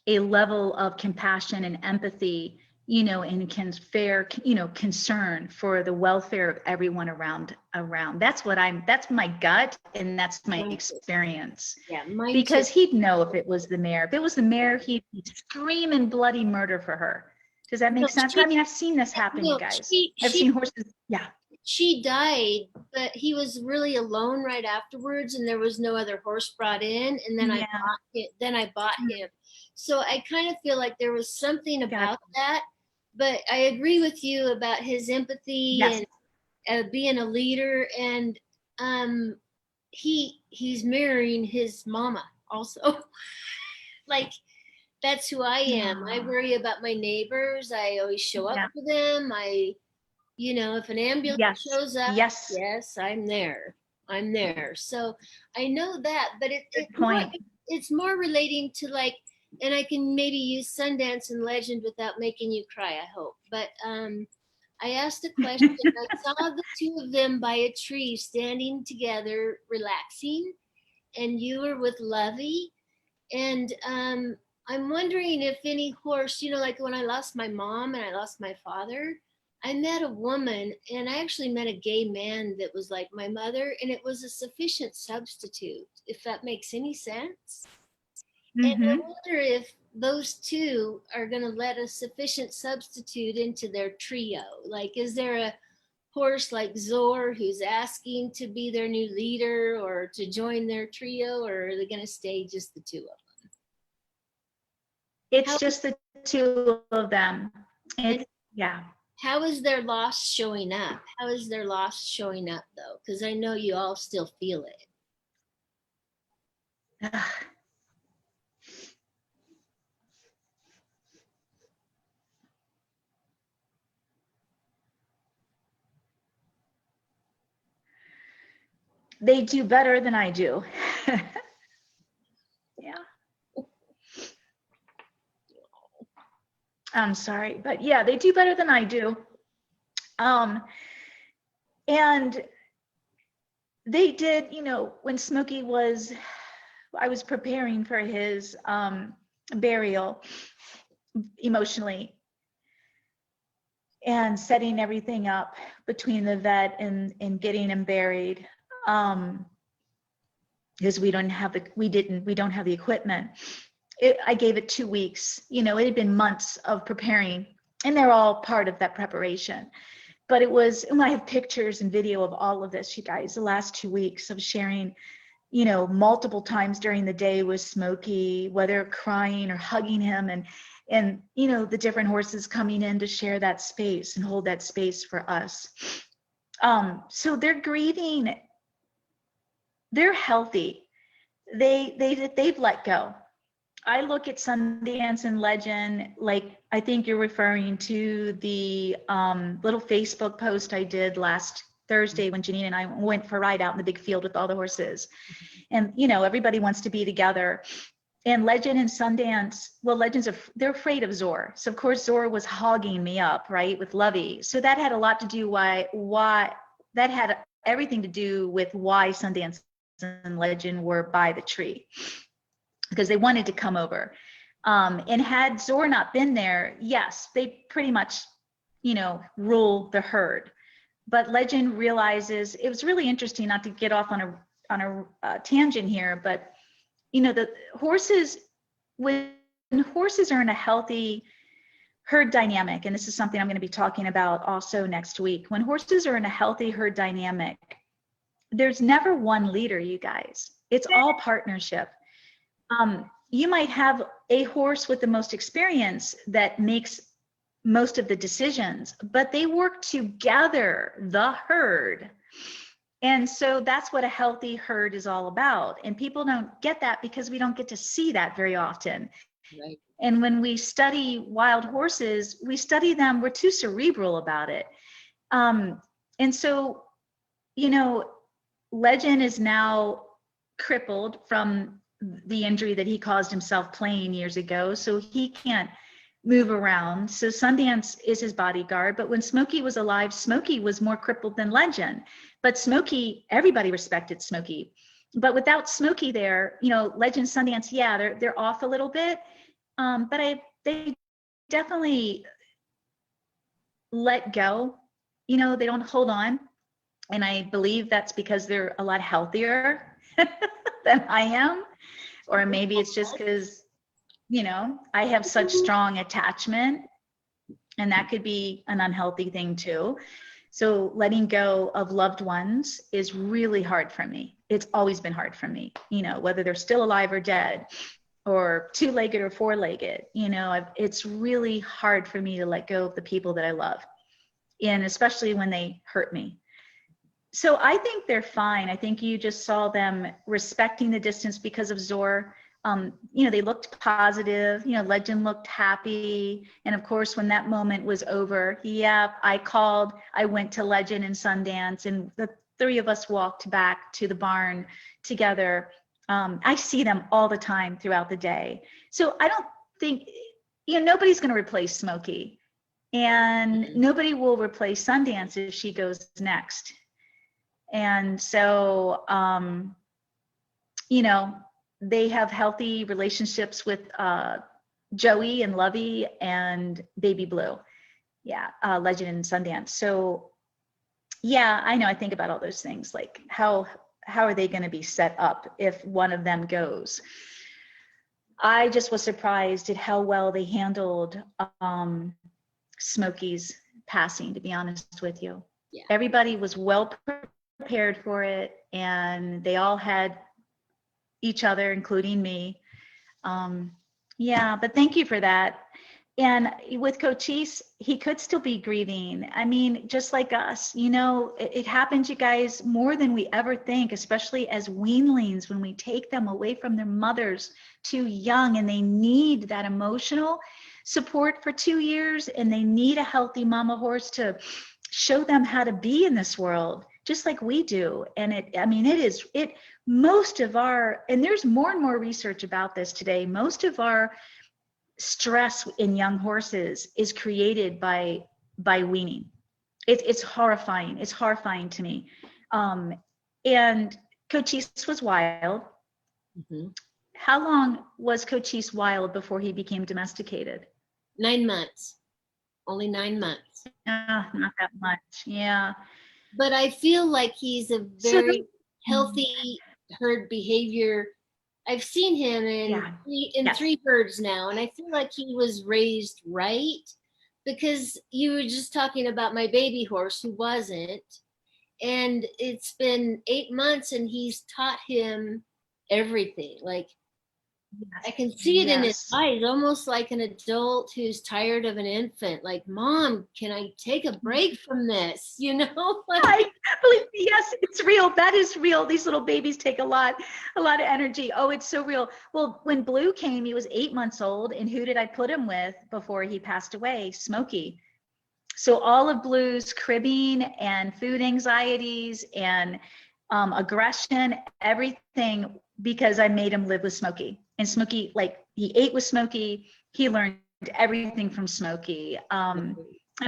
level of compassion and empathy, you know, and concern for the welfare of everyone around. That's my gut, and that's my experience. Yeah, because he'd know if it was the mare. If it was the mare, he'd scream and bloody murder for her. Does that make sense? I mean, I've seen this happen, you guys. I've seen horses. Yeah. She died, but he was really alone right afterwards, and there was no other horse brought in. And then I bought him. So I kind of feel like there was something about that. But I agree with you about his empathy and being a leader. And he's marrying his mama also. Like, that's who I am. I worry about my neighbors. I always show up for them. If an ambulance shows up, yes, I'm there. So I know that, but it's more relating to, like, and I can maybe use Sundance and Legend without making you cry, I hope. But I asked a question. I saw the two of them by a tree standing together, relaxing, and you were with Lovey. And I'm wondering if any horse, like when I lost my mom and I lost my father, I met a woman, and I actually met a gay man that was like my mother, and it was a sufficient substitute, if that makes any sense. And I wonder if those two are going to let a sufficient substitute into their trio. Like, is there a horse like Zor who's asking to be their new leader or to join their trio, or are they going to stay just the two of them? It's just the two of them. How is their loss showing up? How is their loss showing up, though? Because I know you all still feel it. They do better than I do. Yeah. I'm sorry, but yeah, they do better than I do. And they did, you know, when Smokey was, I was preparing for his burial emotionally and setting everything up between the vet and getting him buried. Because we don't have the equipment. I gave it 2 weeks. You know, it had been months of preparing, and they're all part of that preparation. But it was, and I have pictures and video of all of this, you guys, the last 2 weeks of sharing, you know, multiple times during the day with Smokey, whether crying or hugging him, and you know, the different horses coming in to share that space and hold that space for us. So they're grieving. They're healthy. They've let go. I look at Sundance and Legend, like I think you're referring to the little Facebook post I did last Thursday when Janine and I went for a ride out in the big field with all the horses. And, you know, everybody wants to be together. And Legend and Sundance, well, they're afraid of Zor. So of course, Zor was hogging me up, right, with Lovey. So that had a lot to do why that had everything to do with why Sundance and Legend were by the tree, because they wanted to come over. And had Zor not been there, yes, they pretty much, you know, rule the herd. But Legend realizes, it was really interesting, not to get off on a tangent here, but you know, the horses, when horses are in a healthy herd dynamic, and this is something I'm going to be talking about also next week, when horses are in a healthy herd dynamic, there's never one leader, you guys. It's all partnership. You might have a horse with the most experience that makes most of the decisions, but they work together, the herd. And so that's what a healthy herd is all about. And people don't get that because we don't get to see that very often. Right. And when we study wild horses, we study them, we're too cerebral about it. And so, you know, Legend is now crippled from the injury that he caused himself playing years ago. So he can't move around. So Sundance is his bodyguard. But when Smokey was alive, Smokey was more crippled than Legend. But Smokey, everybody respected Smokey. But without Smokey there, you know, Legend, Sundance, yeah, they're off a little bit. But they definitely let go. You know, they don't hold on. And I believe that's because they're a lot healthier than I am. Or maybe it's just because, you know, I have such strong attachment, and that could be an unhealthy thing too. So letting go of loved ones is really hard for me. It's always been hard for me, you know, whether they're still alive or dead, or two-legged or four-legged, you know, it's really hard for me to let go of the people that I love, and especially when they hurt me. So I think they're fine. I think you just saw them respecting the distance because of Zor. You know, they looked positive, you know, Legend looked happy. And of course, when that moment was over, yeah, I went to Legend and Sundance, and the three of us walked back to the barn together. I see them all the time throughout the day. So I don't think, you know, nobody's going to replace Smokey, and nobody will replace Sundance if she goes next. And so, you know, they have healthy relationships with Joey and Lovey and Baby Blue. Yeah, Legend and Sundance. So, yeah, I know. I think about all those things, like how are they going to be set up if one of them goes? I just was surprised at how well they handled Smokey's passing, to be honest with you. Yeah. Everybody was well prepared for it, and they all had each other, including me. Yeah, but thank you for that. And with Cochise, he could still be grieving. I mean, just like us, you know, it happens, you guys, more than we ever think, especially as weanlings, when we take them away from their mothers too young, and they need that emotional support for 2 years, and they need a healthy mama horse to show them how to be in this world, just like we do. And most of our, and there's more and more research about this today, most of our stress in young horses is created by weaning. It's horrifying. It's horrifying to me. And Cochise was wild. Mm-hmm. How long was Cochise wild before he became domesticated? 9 months. Only 9 months. Not that much. Yeah. But I feel like he's a very healthy herd behavior. I've seen him in 3 herds now, and I feel like he was raised right, because you were just talking about my baby horse who wasn't, and it's been 8 months and he's taught him everything. Like, I can see it in his eyes, almost like an adult who's tired of an infant. Like, Mom, can I take a break from this? You know? I believe me, yes, it's real. That is real. These little babies take a lot of energy. Oh, it's so real. Well, when Blue came, he was 8 months old, and who did I put him with before he passed away? Smokey. So all of Blue's cribbing and food anxieties and aggression, everything, because I made him live with Smokey. And Smokey, like, he ate with Smokey. He learned everything from Smokey. And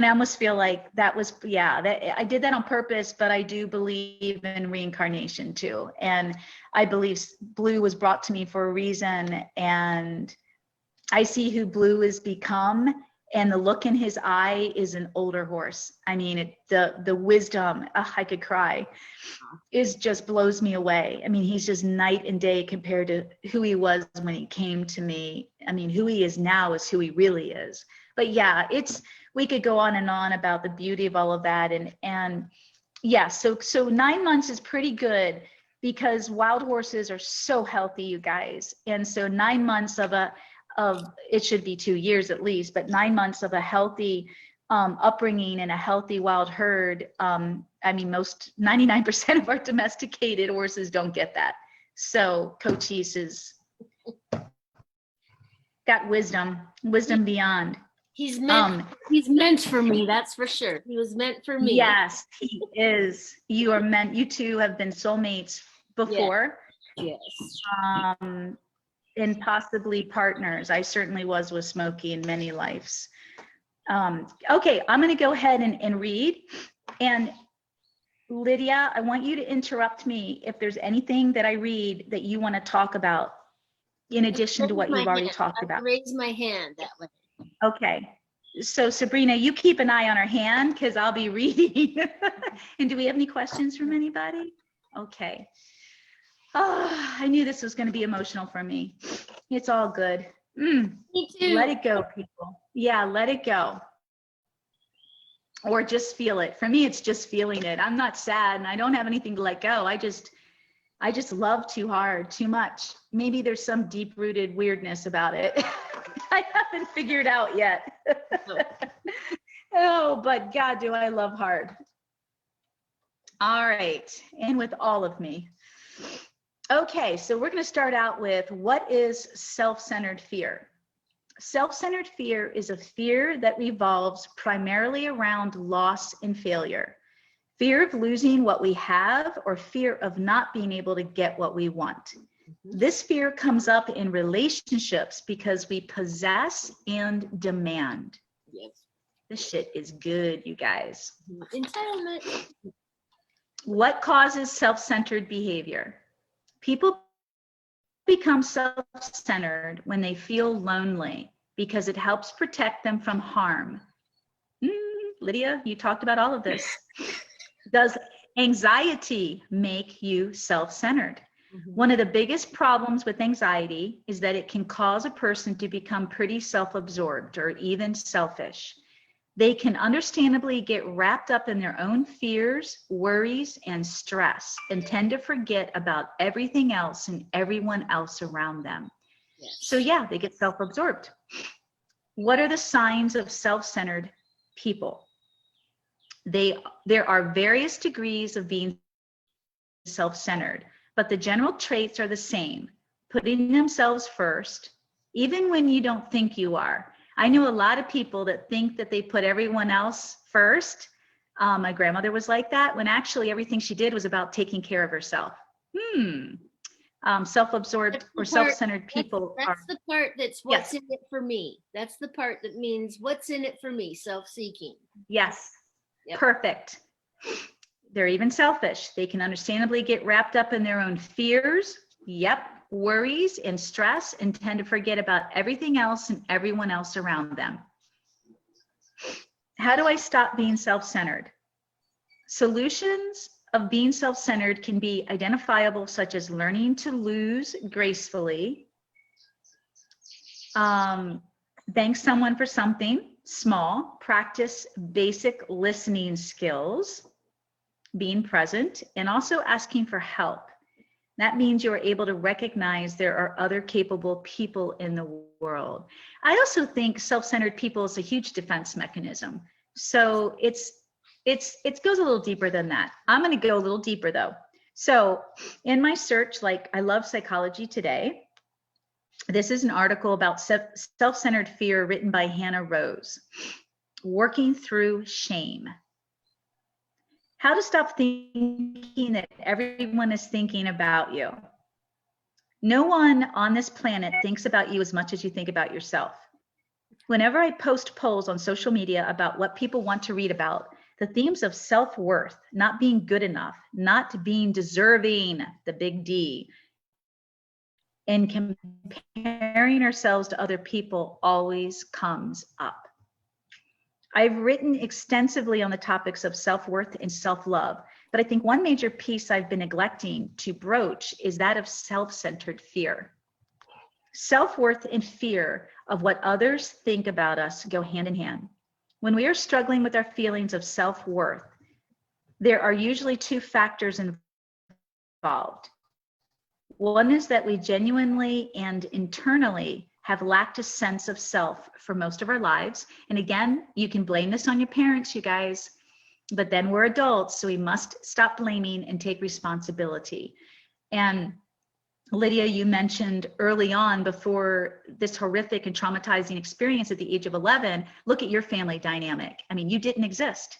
I almost feel like that was, I did that on purpose, but I do believe in reincarnation too. And I believe Blue was brought to me for a reason. And I see who Blue has become. And the look in his eye is an older horse. I mean, the wisdom, I could cry, just blows me away. I mean, he's just night and day compared to who he was when he came to me. I mean, who he is now is who he really is. But yeah, we could go on and on about the beauty of all of that. And yeah, so 9 months is pretty good, because wild horses are so healthy, you guys. And so 9 months of it should be 2 years at least, but 9 months of a healthy upbringing in a healthy wild herd. I mean, 99% of our domesticated horses don't get that. So Cochise has got wisdom beyond. He's meant for me, that's for sure. He was meant for me. Yes, he is. You are meant. You two have been soulmates before. Yes. And possibly partners. I certainly was with Smokey in many lives. Okay, I'm going to go ahead and read. And Lydia, I want you to interrupt me if there's anything that I read that you want to talk about in addition to what you've already talked about. Raise my hand that way. Okay. So Sabrina, you keep an eye on her hand, because I'll be reading. And do we have any questions from anybody? Okay. Oh, I knew this was going to be emotional for me. It's all good. Me too. Let it go, people. Yeah, let it go. Or just feel it. For me, it's just feeling it. I'm not sad and I don't have anything to let go. I just love too hard, too much. Maybe there's some deep-rooted weirdness about it. I haven't figured out yet. Oh, but God, do I love hard. All right, and with all of me. Okay, so we're going to start out with, what is self-centered fear? Self-centered fear is a fear that revolves primarily around loss and failure. Fear of losing what we have, or fear of not being able to get what we want. This fear comes up in relationships because we possess and demand. Yes. This shit is good, you guys. Entitlement. What causes self-centered behavior? People become self-centered when they feel lonely, because it helps protect them from harm. Lydia, you talked about all of this. Does anxiety make you self-centered? One of the biggest problems with anxiety is that it can cause a person to become pretty self-absorbed or even selfish. They can understandably get wrapped up in their own fears, worries, and stress, and tend to forget about everything else and everyone else around them. Yes. So yeah, they get self-absorbed. what are the signs of self-centered people? There are various degrees of being self-centered, but the general traits are the same. Putting themselves first, even when you don't think you are. I know a lot of people that think that they put everyone else first. My grandmother was like that, when actually everything she did was about taking care of herself. Self-absorbed or self-centered people that's the part that's what's Yes. in it for me. That's the part that means what's in it for me, self-seeking. Yes. Yep. Perfect. They're even selfish. They can understandably get wrapped up in their own fears, worries and stress, and tend to forget about everything else and everyone else around them. How do I stop being self-centered? Solutions of being self-centered can be identifiable, such as learning to lose gracefully, thank someone for something small, practice basic listening skills, being present, and also asking for help. That means you are able to recognize there are other capable people in the world. I also think self-centered people is a huge defense mechanism. So it goes a little deeper than that. I'm going to go a little deeper though. So in my search, like I love Psychology Today. This is an article about self-centered fear written by Hannah Rose, Working Through Shame. How to stop thinking that everyone is thinking about you. No one on this planet thinks about you as much as you think about yourself. Whenever I post polls on social media about what people want to read about, the themes of self-worth, not being good enough, not being deserving, the big D, and comparing ourselves to other people always comes up. I've written extensively on the topics of self-worth and self-love, but I think one major piece I've been neglecting to broach is that of self-centered fear. Self-worth and fear of what others think about us go hand in hand. When we are struggling with our feelings of self-worth, there are usually two factors involved. One is that we genuinely and internally have lacked a sense of self for most of our lives. And again, you can blame this on your parents, you guys, but then we're adults, so we must stop blaming and take responsibility. And Lydia, you mentioned early on, before this horrific and traumatizing experience at the age of 11, look at your family dynamic. I mean, you didn't exist.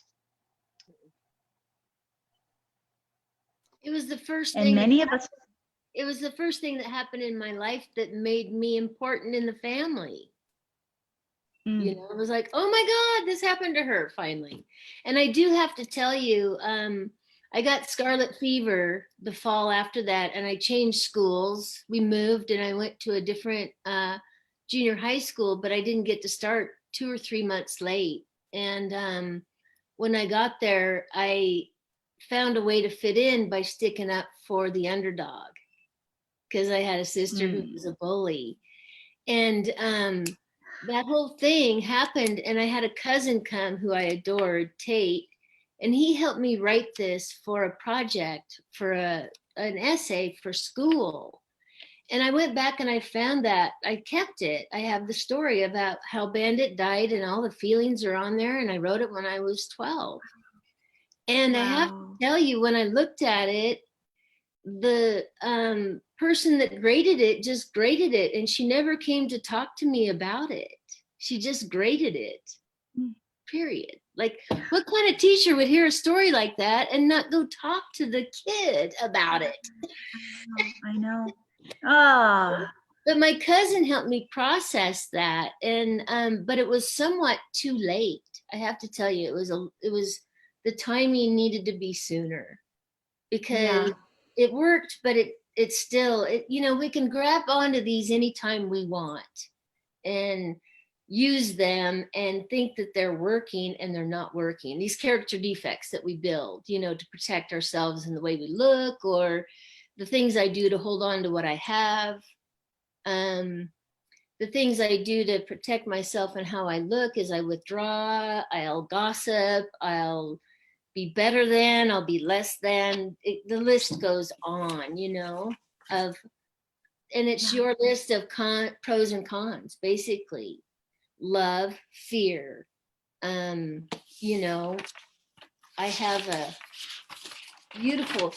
It was the first And thing. many of us. It was the first thing that happened in my life that made me important in the family. You know, it was like, oh my God, this happened to her finally. And I do have to tell you, I got scarlet fever the fall after that, and I changed schools. We moved and I went to a different junior high school, but I didn't get to start 2 or 3 months late. And when I got there, I found a way to fit in by sticking up for the underdog, because I had a sister who was a bully. And that whole thing happened, and I had a cousin come who I adored, Tate, and he helped me write this for a project, for an essay for school. And I went back and I found that, I kept it. I have the story about how Bandit died and all the feelings are on there, and I wrote it when I was 12. And wow. I have to tell you, when I looked at it, the person that graded it just graded it, and she never came to talk to me about it. She just graded it, period. Like, what kind of teacher would hear a story like that and not go talk to the kid about it? I know. Ah. But my cousin helped me process that, and but it was somewhat too late. I have to tell you, it was the timing needed to be sooner, because it worked, but it's still, you know, we can grab onto these anytime we want and use them and think that they're working, and they're not working. These character defects that we build, you know, to protect ourselves in the way we look, or the things I do to hold on to what I have, the things I do to protect myself and how I look is I withdraw, I'll gossip, I'll be better than, I'll be less than. The list goes on, you know, and it's your list of pros and cons, basically. love, fear. You know, I have a beautiful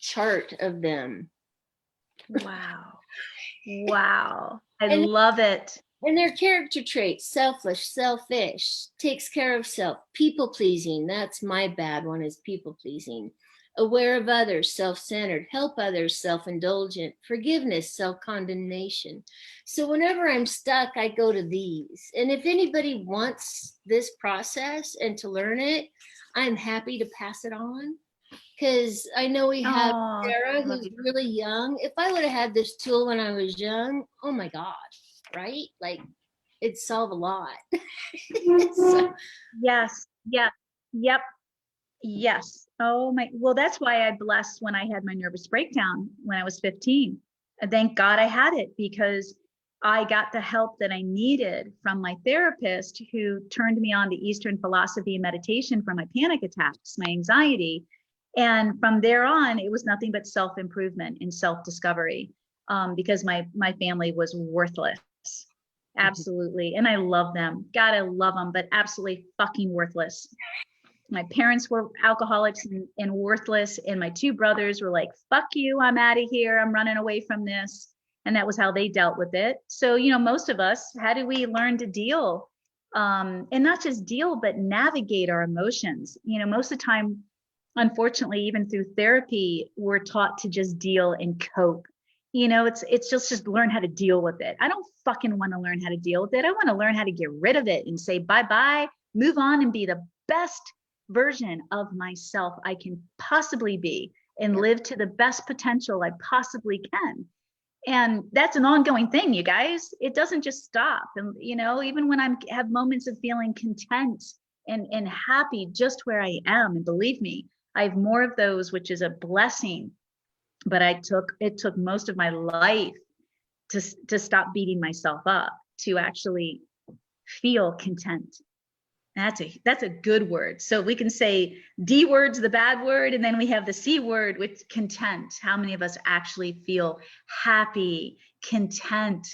chart of them. Wow. Wow. I And love it. And their character traits: selfish, selfish, takes care of self, people pleasing. That's my bad one, is people pleasing. Aware of others, self-centered, help others, self-indulgent, forgiveness, self-condemnation. So whenever I'm stuck, I go to these. And if anybody wants this process and to learn it, I'm happy to pass it on. Because I know we have Oh, Sarah, love who's you. really young. If I would have had this tool when I was young, oh my God, right? Like, it'd solve a lot. So, Yes. Yeah. Yep. Yes. Oh my. Well, that's why I blessed when I had my nervous breakdown when I was 15. And thank God I had it, because I got the help that I needed from my therapist, who turned me on to Eastern philosophy and meditation for my panic attacks, my anxiety. And from there on, it was nothing but self-improvement and self-discovery, because my family was worthless. Absolutely. And I love them. God, I love them, but absolutely fucking worthless. My parents were alcoholics and worthless. And my two brothers were like, fuck you, I'm out of here. I'm running away from this. And that was how they dealt with it. So, you know, most of us, how do we learn to deal? And not just deal, but navigate our emotions. You know, most of the time, unfortunately, even through therapy, we're taught to just deal and cope. You know, it's just learn how to deal with it. I don't fucking want to learn how to deal with it. I want to learn how to get rid of it and say bye-bye, move on, and be the best version of myself I can possibly be, and live to the best potential I possibly can. And that's an ongoing thing, you guys. It doesn't just stop. And, you know, even when I have moments of feeling content and happy just where I am, and believe me, I have more of those, which is a blessing. But it took most of my life to stop beating myself up, to actually feel content. That's a good word. So we can say D word's the bad word, and then we have the C word, with content. How many of us actually feel happy, content,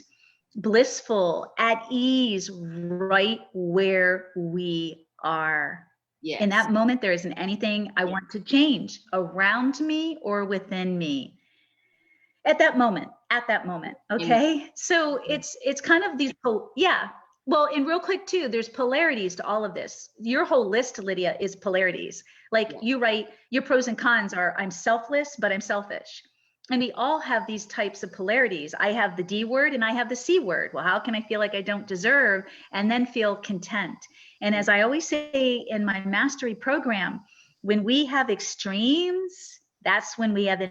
blissful, at ease, right where we are? yes. In that moment, there isn't anything I want to change around me or within me. At that moment, okay? So it's kind of these, yeah. Well, and real quick too, there's polarities to all of this. Your whole list, Lydia, is polarities. Like you write, your pros and cons are, I'm selfless, but I'm selfish. And we all have these types of polarities. I have the D word and I have the C word. Well, how can I feel like I don't deserve and then feel content? And as I always say in my mastery program, when we have extremes, that's when we have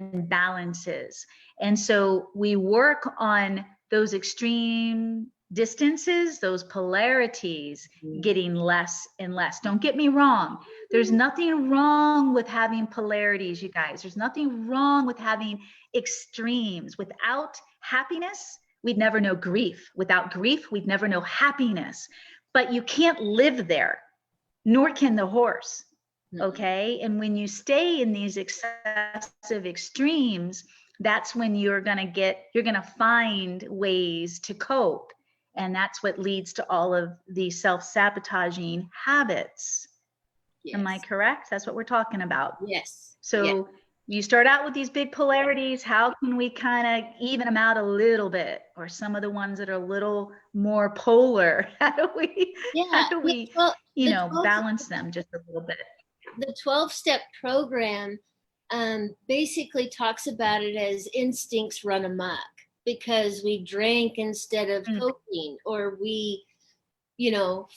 imbalances. And so we work on those extreme distances, those polarities, getting less and less. Don't get me wrong. There's nothing wrong with having polarities, you guys. There's nothing wrong with having extremes. Without happiness, we'd never know grief. Without grief, we'd never know happiness. But you can't live there, nor can the horse. Okay. And when you stay in these excessive extremes, that's when you're going to find ways to cope. And that's what leads to all of these self-sabotaging habits. Yes. Am I correct? That's what we're talking about. Yes. So you start out with these big polarities. How can we kind of even them out a little bit? Or some of the ones that are a little more polar? How do we, balance them just a little bit? The 12-step program basically talks about it as instincts run amok, because we drank instead of coping, or we,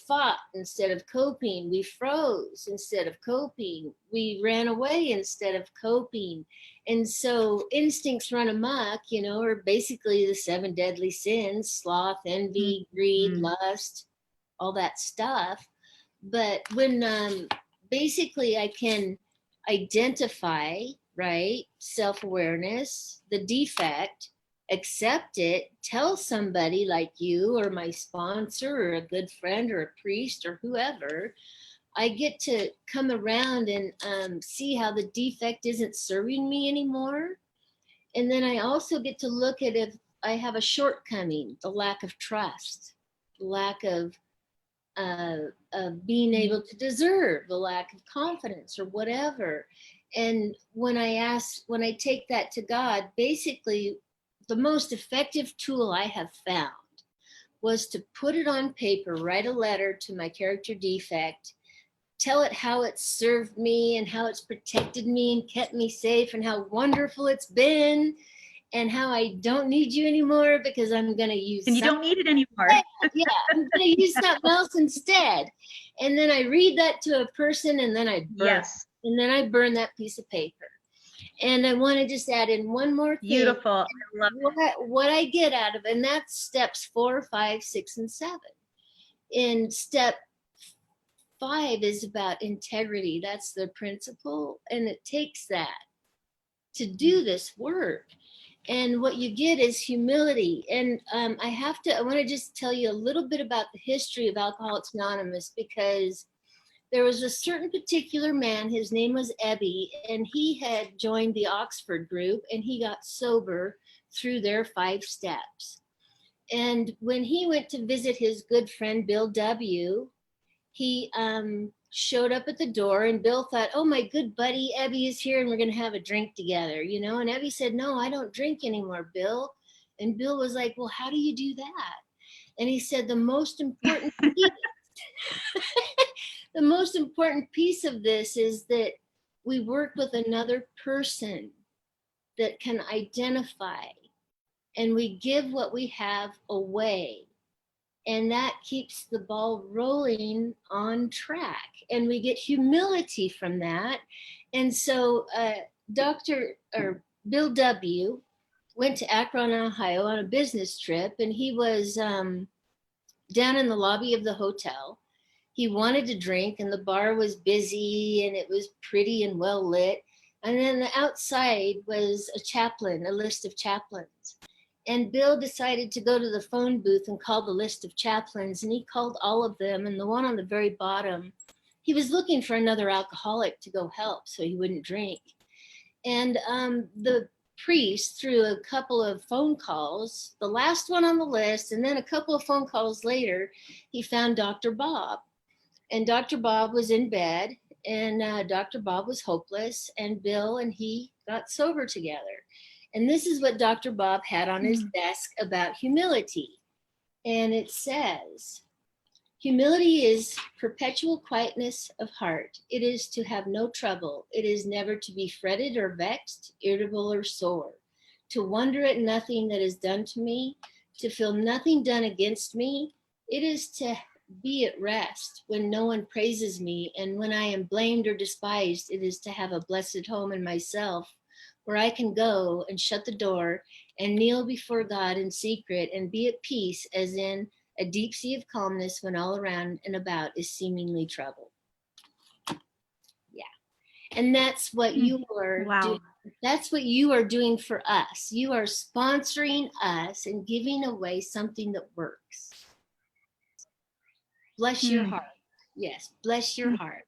fought instead of coping, we froze instead of coping, we ran away instead of coping. And so instincts run amok, are basically the 7 deadly sins: sloth, envy, greed, lust, all that stuff. But when basically I can identify, right, self-awareness, the defect, accept it, tell somebody like you or my sponsor or a good friend or a priest or whoever, I get to come around and see how the defect isn't serving me anymore. And then I also get to look at if I have a shortcoming, the lack of trust, lack of being able to deserve, the lack of confidence or whatever. And when I take that to God, basically the most effective tool I have found was to put it on paper, write a letter to my character defect, tell it how it served me and how it's protected me and kept me safe and how wonderful it's been and how I don't need you anymore because I'm going to use And you don't need it anymore. yeah, I'm going to use something else instead. And then I read that to a person and then I burn. Yes. And then I burn that piece of paper. And I want to just add in one more thing. Beautiful. I love what I get out of, and that's steps 4, 5, 6, and 7. In step 5 is about integrity. That's the principle. And it takes that to do this work. And what you get is humility. And I want to just tell you a little bit about the history of Alcoholics Anonymous, because there was a certain particular man, his name was Ebby, and he had joined the Oxford group and he got sober through their 5 steps. And when he went to visit his good friend, Bill W., he showed up at the door and Bill thought, oh, my good buddy Ebby is here and we're going to have a drink together, you know? And Ebby said, no, I don't drink anymore, Bill. And Bill was like, well, how do you do that? And he said, the most important piece, the most important piece of this is that we work with another person that can identify, and we give what we have away. And that keeps the ball rolling on track. And we get humility from that. And so Bill W. went to Akron, Ohio on a business trip, and he was down in the lobby of the hotel. He wanted to drink and the bar was busy and it was pretty and well lit. And then outside was a list of chaplains. And Bill decided to go to the phone booth and call the list of chaplains, and he called all of them. And the one on the very bottom, he was looking for another alcoholic to go help so he wouldn't drink. And the priest, through a couple of phone calls, the last one on the list, and then a couple of phone calls later, he found Dr. Bob. And Dr. Bob was in bed, and Dr. Bob was hopeless, and Bill and he got sober together. And this is what Dr. Bob had on his desk about humility. And it says, humility is perpetual quietness of heart. It is to have no trouble. It is never to be fretted or vexed, irritable or sore. To wonder at nothing that is done to me, to feel nothing done against me. It is to be at rest when no one praises me. And when I am blamed or despised, it is to have a blessed home in myself, where I can go and shut the door and kneel before God in secret and be at peace, as in a deep sea of calmness when all around and about is seemingly trouble. Yeah. And that's what you are doing. That's what you are doing for us. You are sponsoring us and giving away something that works. Bless your heart. Yes, bless your heart.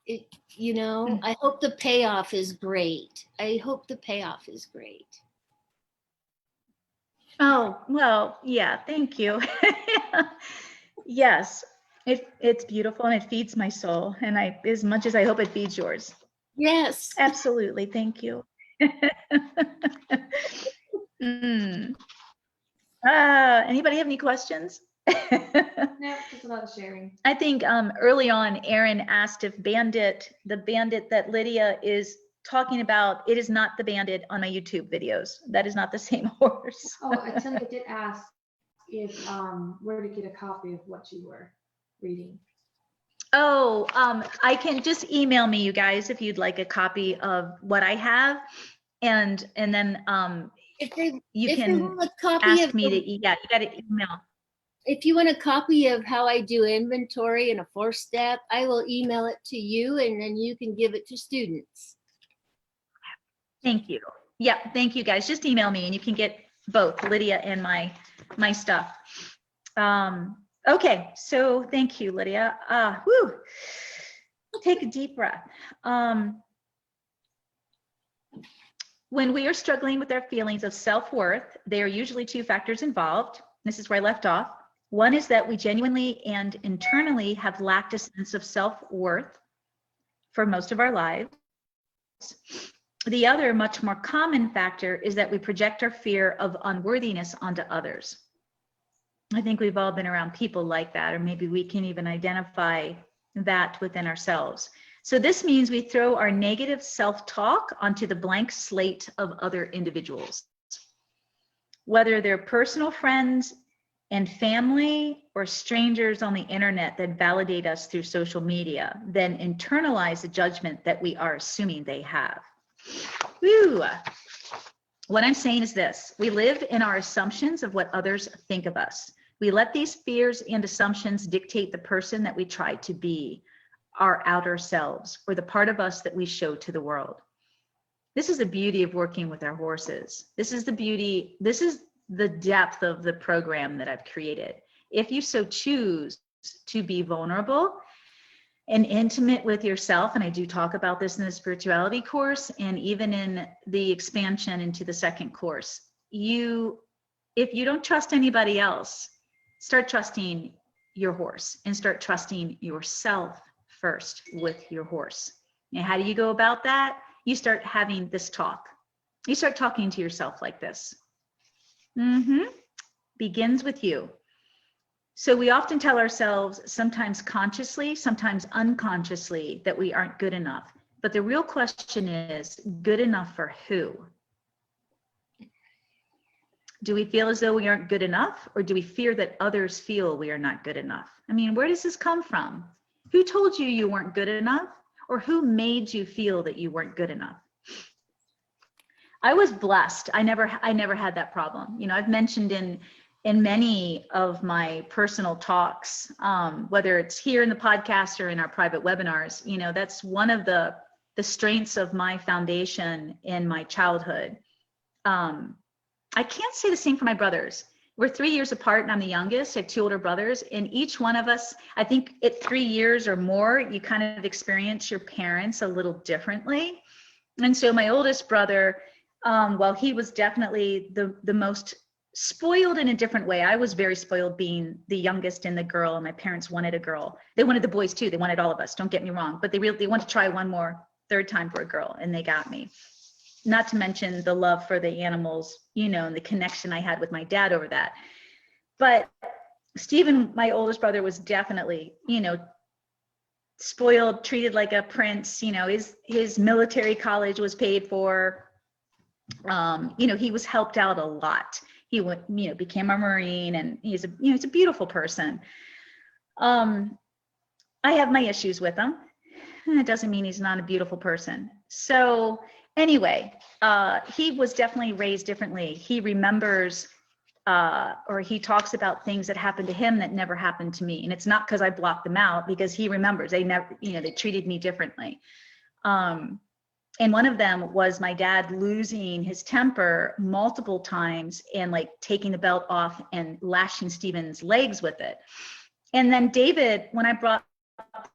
I hope the payoff is great. I hope the payoff is great. Oh, well, yeah, thank you. Yes, it's beautiful and it feeds my soul. And as much as I hope it feeds yours. Yes. Absolutely. Thank you. Anybody have any questions? No, just a lot of sharing. I think early on, Aaron asked if the bandit that Lydia is talking about, it is not the bandit on my YouTube videos. That is not the same horse. Oh, Atilla did ask if where to get a copy of what you were reading. Oh, I can just email me, you guys, if you'd like a copy of what I have, and then you can ask me to. Yeah, you got to email. If you want a copy of how I do inventory in a 4-step, I will email it to you, and then you can give it to students. Thank you. Yeah, thank you guys. Just email me and you can get both Lydia and my stuff. Okay, so thank you, Lydia. Take a deep breath. When we are struggling with our feelings of self-worth, there are usually 2 factors involved. This is where I left off. One is that we genuinely and internally have lacked a sense of self-worth for most of our lives. The other, much more common factor is that we project our fear of unworthiness onto others. I think we've all been around people like that, or maybe we can even identify that within ourselves. So this means we throw our negative self-talk onto the blank slate of other individuals, whether they're personal friends and family or strangers on the internet that validate us through social media, then internalize the judgment that we are assuming they have. Woo. What I'm saying is this: we live in our assumptions of what others think of us. We let these fears and assumptions dictate the person that we try to be, our outer selves, or the part of us that we show to the world. This is the beauty of working with our horses. This is the beauty, this is the depth of the program that I've created. If you so choose to be vulnerable and intimate with yourself, and I do talk about this in the spirituality course and even in the expansion into the second course, if you don't trust anybody else, start trusting your horse and start trusting yourself first with your horse. And how do you go about that? You start having this talk. You start talking to yourself like this. Begins with you. So we often tell ourselves, sometimes consciously, sometimes unconsciously, that we aren't good enough. But the real question is, good enough for who? Do we feel as though we aren't good enough, or do we fear that others feel we are not good enough? I mean, where does this come from? Who told you you weren't good enough, or who made you feel that you weren't good enough? I was blessed. I never had that problem. You know, I've mentioned in many of my personal talks, whether it's here in the podcast or in our private webinars, you know, that's one of the strengths of my foundation in my childhood. I can't say the same for my brothers. We're 3 years apart and I'm the youngest. I have 2 older brothers, and each one of us, I think at 3 years or more, you kind of experience your parents a little differently. And so my oldest brother, well, he was definitely the most spoiled in a different way. I was very spoiled being the youngest and the girl, and my parents wanted a girl. They wanted the boys too. They wanted all of us, don't get me wrong, but they wanted to try one more, third time for a girl, and they got me. Not to mention the love for the animals, you know, and the connection I had with my dad over that. But Stephen, my oldest brother, was definitely, you know, spoiled, treated like a prince. You know, his military college was paid for. You know, he was helped out a lot. He went, you know, became a Marine, and he's a beautiful person. I have my issues with him. It doesn't mean he's not a beautiful person. So anyway, he was definitely raised differently. He remembers, or he talks about things that happened to him that never happened to me. And it's not because I blocked them out, because he remembers. They never, you know, they treated me differently. And one of them was my dad losing his temper multiple times and like taking the belt off and lashing Stephen's legs with it. And then David, when I brought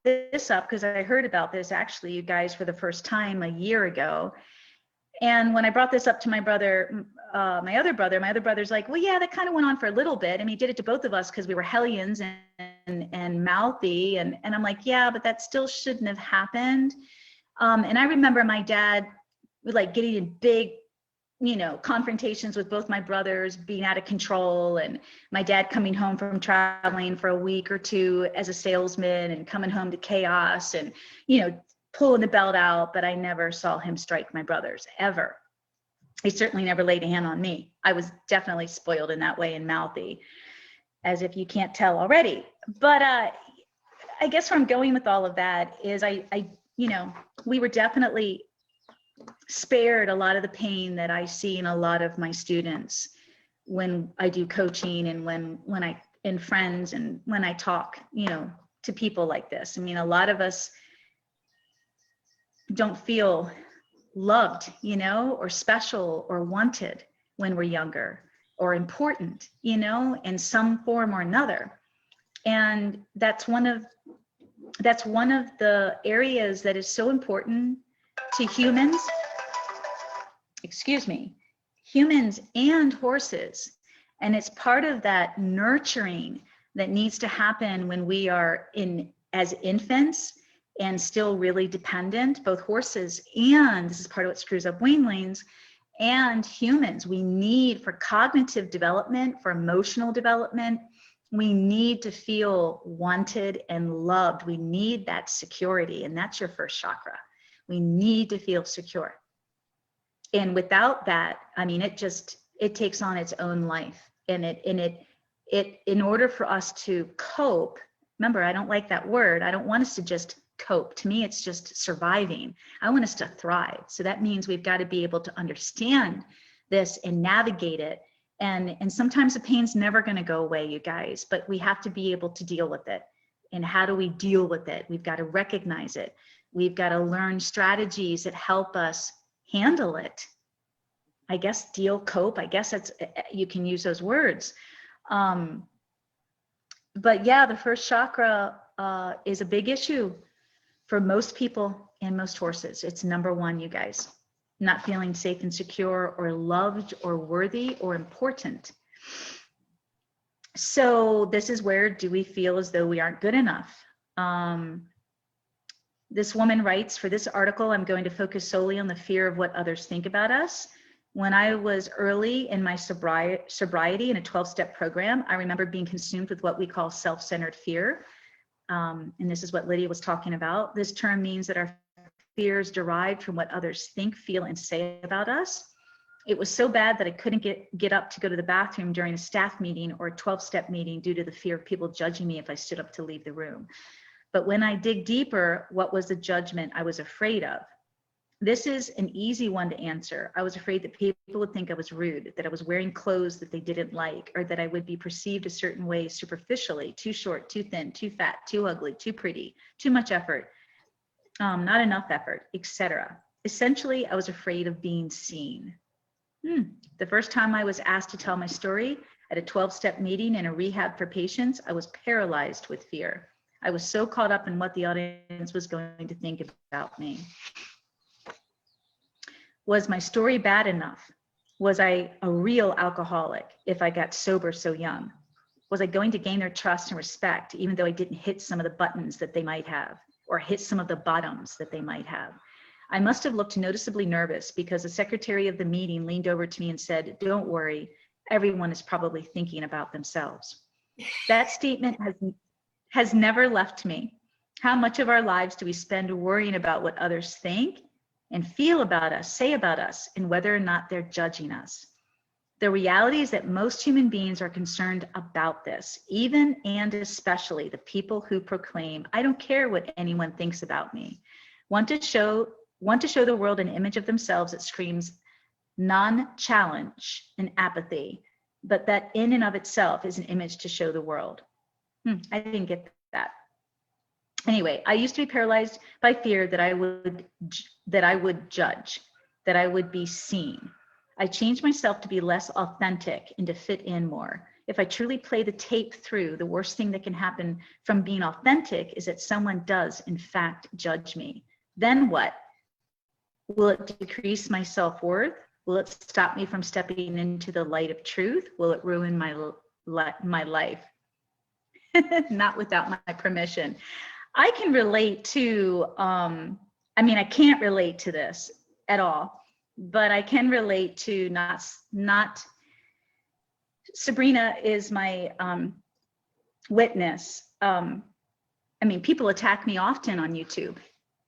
this up, because I heard about this actually, you guys, for the first time a year ago. And when I brought this up to my brother, my other brother's like, well, yeah, that kind of went on for a little bit. And he did it to both of us because we were hellions and mouthy. And I'm like, yeah, but that still shouldn't have happened. And I remember my dad like getting in big, you know, confrontations with both my brothers, being out of control, and my dad coming home from traveling for a week or two as a salesman and coming home to chaos and, you know, pulling the belt out. But I never saw him strike my brothers, ever. He certainly never laid a hand on me. I was definitely spoiled in that way and mouthy, as if you can't tell already. But I guess where I'm going with all of that is I you know, we were definitely spared a lot of the pain that I see in a lot of my students when I do coaching and when I, and friends, and when I talk, you know, to people like this. I mean, a lot of us don't feel loved, you know, or special or wanted when we're younger, or important, you know, in some form or another. And that's one of the areas that is so important to humans and horses. And it's part of that nurturing that needs to happen when we are as infants and still really dependent, both horses and, this is part of what screws up weanlings, and humans. We need, for cognitive development, for emotional development, we need to feel wanted and loved. We need that security, and that's your first chakra. We need to feel secure. And without that, I mean, it takes on its own life. And in order for us to cope, remember, I don't like that word. I don't want us to just cope. To me, it's just surviving. I want us to thrive. So that means we've got to be able to understand this and navigate it. And sometimes the pain's never going to go away, you guys, but we have to be able to deal with it. And how do we deal with it? We've got to recognize it. We've got to learn strategies that help us handle it. I guess cope, I guess you can use those words. But yeah, the first chakra is a big issue for most people and most horses. It's number one, you guys. Not feeling safe and secure or loved or worthy or important. So this is where do we feel as though we aren't good enough? This woman writes, for this article, I'm going to focus solely on the fear of what others think about us. When I was early in my sobriety in a 12-step program, I remember being consumed with what we call self-centered fear. And this is what Lydia was talking about. This term means that our fears derived from what others think, feel, and say about us. It was so bad that I couldn't get up to go to the bathroom during a staff meeting or a 12-step meeting due to the fear of people judging me if I stood up to leave the room. But when I dig deeper, what was the judgment I was afraid of? This is an easy one to answer. I was afraid that people would think I was rude, that I was wearing clothes that they didn't like, or that I would be perceived a certain way superficially, too short, too thin, too fat, too ugly, too pretty, too much effort, not enough effort, etc. Essentially, I was afraid of being seen. The first time I was asked to tell my story at a 12-step meeting in a rehab for patients, I was paralyzed with fear. I was so caught up in what the audience was going to think about me. Was my story bad enough? Was I a real alcoholic if I got sober so young? Was I going to gain their trust and respect even though I didn't hit some of the buttons that they might have or hit some of the bottoms that they might have? I must have looked noticeably nervous because the secretary of the meeting leaned over to me and said, "Don't worry, everyone is probably thinking about themselves." That statement has never left me. How much of our lives do we spend worrying about what others think and feel about us, say about us, and whether or not they're judging us? The reality is that most human beings are concerned about this, even and especially the people who proclaim, "I don't care what anyone thinks about me," want to show the world an image of themselves that screams non-challenge and apathy, but that in and of itself is an image to show the world. I didn't get that. Anyway, I used to be paralyzed by fear that I would judge, that I would be seen. I changed myself to be less authentic and to fit in more. If I truly play the tape through, the worst thing that can happen from being authentic is that someone does, in fact, judge me. Then what? Will it decrease my self-worth? Will it stop me from stepping into the light of truth? Will it ruin my life? Not without my permission. I can relate to, I can't relate to this at all, but I can relate to not Sabrina is my witness. People attack me often on YouTube.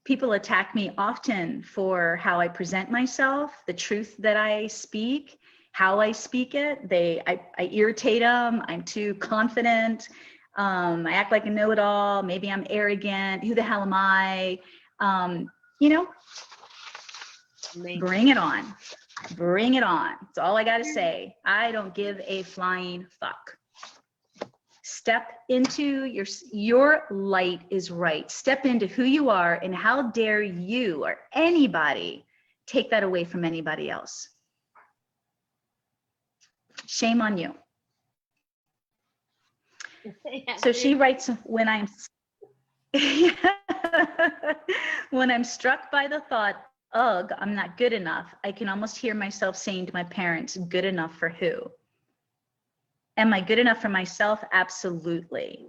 People attack me often for how I present myself, the truth that I speak, how I speak it. I irritate them. I'm too confident. I act like a know-it-all. Maybe I'm arrogant. Who the hell am I? Bring it on. Bring it on. That's all I got to say. I don't give a flying fuck. Step into your light is right. Step into who you are, and how dare you or anybody take that away from anybody else. Shame on you. So she writes, when I'm struck by the thought, ugh, I'm not good enough, I can almost hear myself saying to my parents, good enough for who? Am I good enough for myself? Absolutely.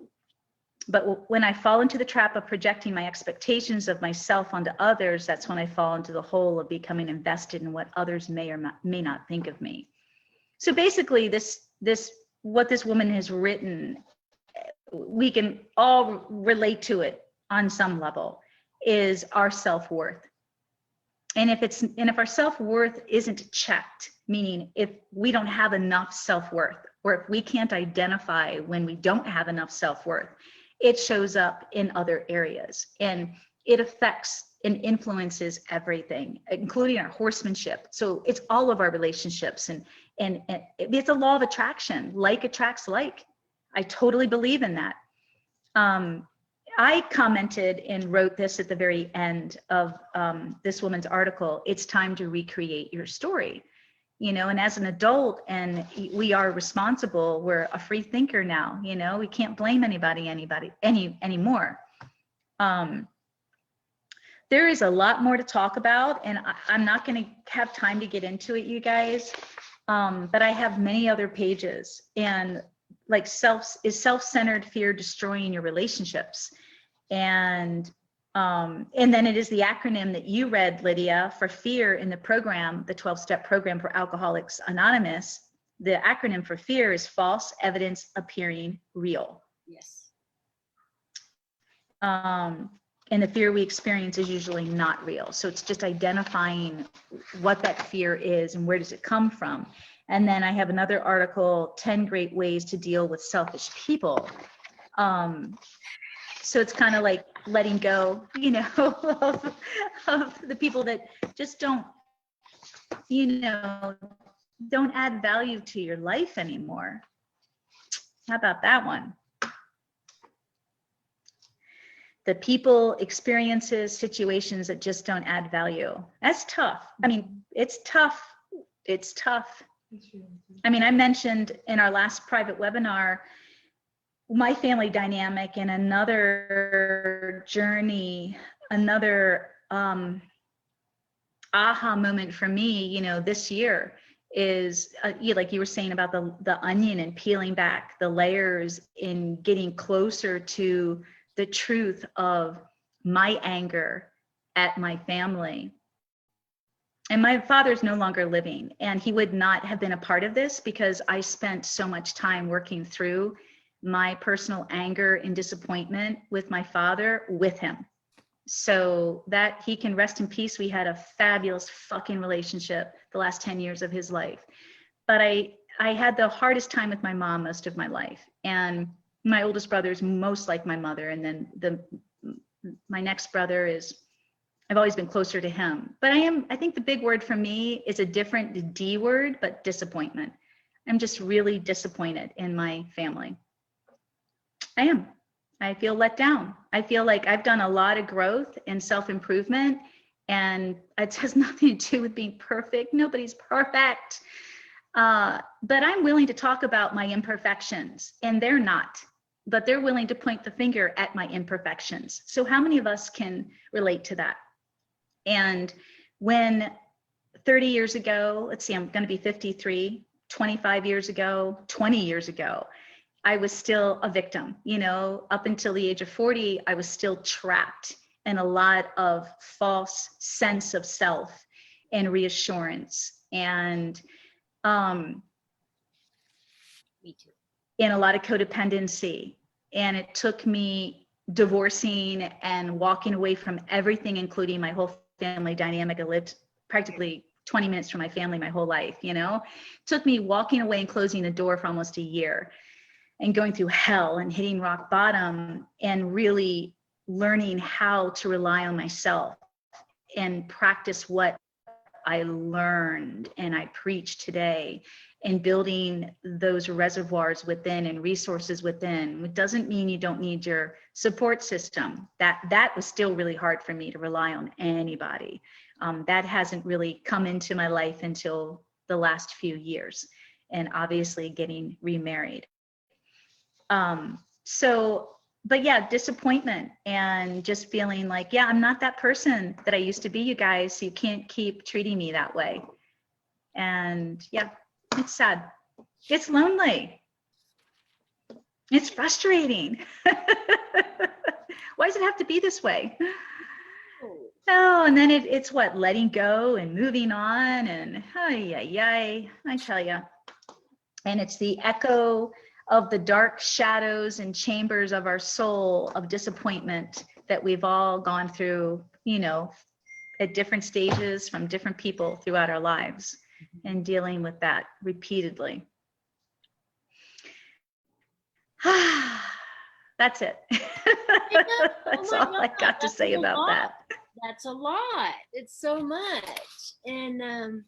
But when I fall into the trap of projecting my expectations of myself onto others, that's when I fall into the hole of becoming invested in what others may or may not think of me. So basically, what this woman has written, we can all relate to it on some level, is our self-worth. And if our self-worth isn't checked, meaning if we don't have enough self-worth, or if we can't identify when we don't have enough self-worth, it shows up in other areas, and it affects and influences everything, including our horsemanship. So it's all of our relationships, and it's a law of attraction. Like attracts like. I totally believe in that. I commented and wrote this at the very end of this woman's article. It's time to recreate your story. And as an adult, and we are responsible, we're a free thinker now, we can't blame anybody anymore. There is a lot more to talk about, and I'm not going to have time to get into it, you guys. But I have many other pages, and like self-centered fear destroying your relationships? And then it is the acronym that you read, Lydia, for fear in the program, the 12-step program for Alcoholics Anonymous. The acronym for fear is false evidence appearing real. Yes. And the fear we experience is usually not real. So it's just identifying what that fear is and where does it come from. And then I have another article, 10 Great Ways to Deal with Selfish People. So it's kind of like letting go, of the people that just don't add value to your life anymore. How about that one? The people, experiences, situations that just don't add value. That's tough. I mean, it's tough. It's tough. I mean, I mentioned in our last private webinar, my family dynamic, and another journey, another aha moment for me, this year is, like you were saying about the onion and peeling back the layers in getting closer to the truth of my anger at my family. And my father's no longer living, and he would not have been a part of this because I spent so much time working through my personal anger and disappointment with my father with him. So that he can rest in peace. We had a fabulous fucking relationship the last 10 years of his life. But I had the hardest time with my mom most of my life. And my oldest brother is most like my mother. And then my next brother I've always been closer to him. But I think the big word for me is a different D word, but disappointment. I'm just really disappointed in my family. I am. I feel let down. I feel like I've done a lot of growth and self-improvement, and it has nothing to do with being perfect. Nobody's perfect. But I'm willing to talk about my imperfections, and they're not, but they're willing to point the finger at my imperfections. So how many of us can relate to that? And when 30 years ago, let's see, I'm going to be 53, 25 years ago, 20 years ago, I was still a victim, up until the age of 40, I was still trapped in a lot of false sense of self and reassurance, and Me too. in a lot of codependency. And it took me divorcing and walking away from everything, including my whole family dynamic. I lived practically 20 minutes from my family my whole life, It took me walking away and closing the door for almost a year, and going through hell and hitting rock bottom, and really learning how to rely on myself and practice what I learned and I preach today, and building those reservoirs within and resources within. It doesn't mean you don't need your support system. That was still really hard for me to rely on anybody. That hasn't really come into my life until the last few years, and obviously getting remarried. But yeah, disappointment and just feeling like, yeah, I'm not that person that I used to be, you guys, so you can't keep treating me that way. And yeah, it's sad. It's lonely. It's frustrating. Why does it have to be this way? Oh, and then it's what, letting go and moving on, and I tell you. And it's the echo of the dark shadows and chambers of our soul of disappointment that we've all gone through, at different stages from different people throughout our lives, and dealing with that repeatedly. That's it. That's all I got to say about that. That's a lot. It's so much. And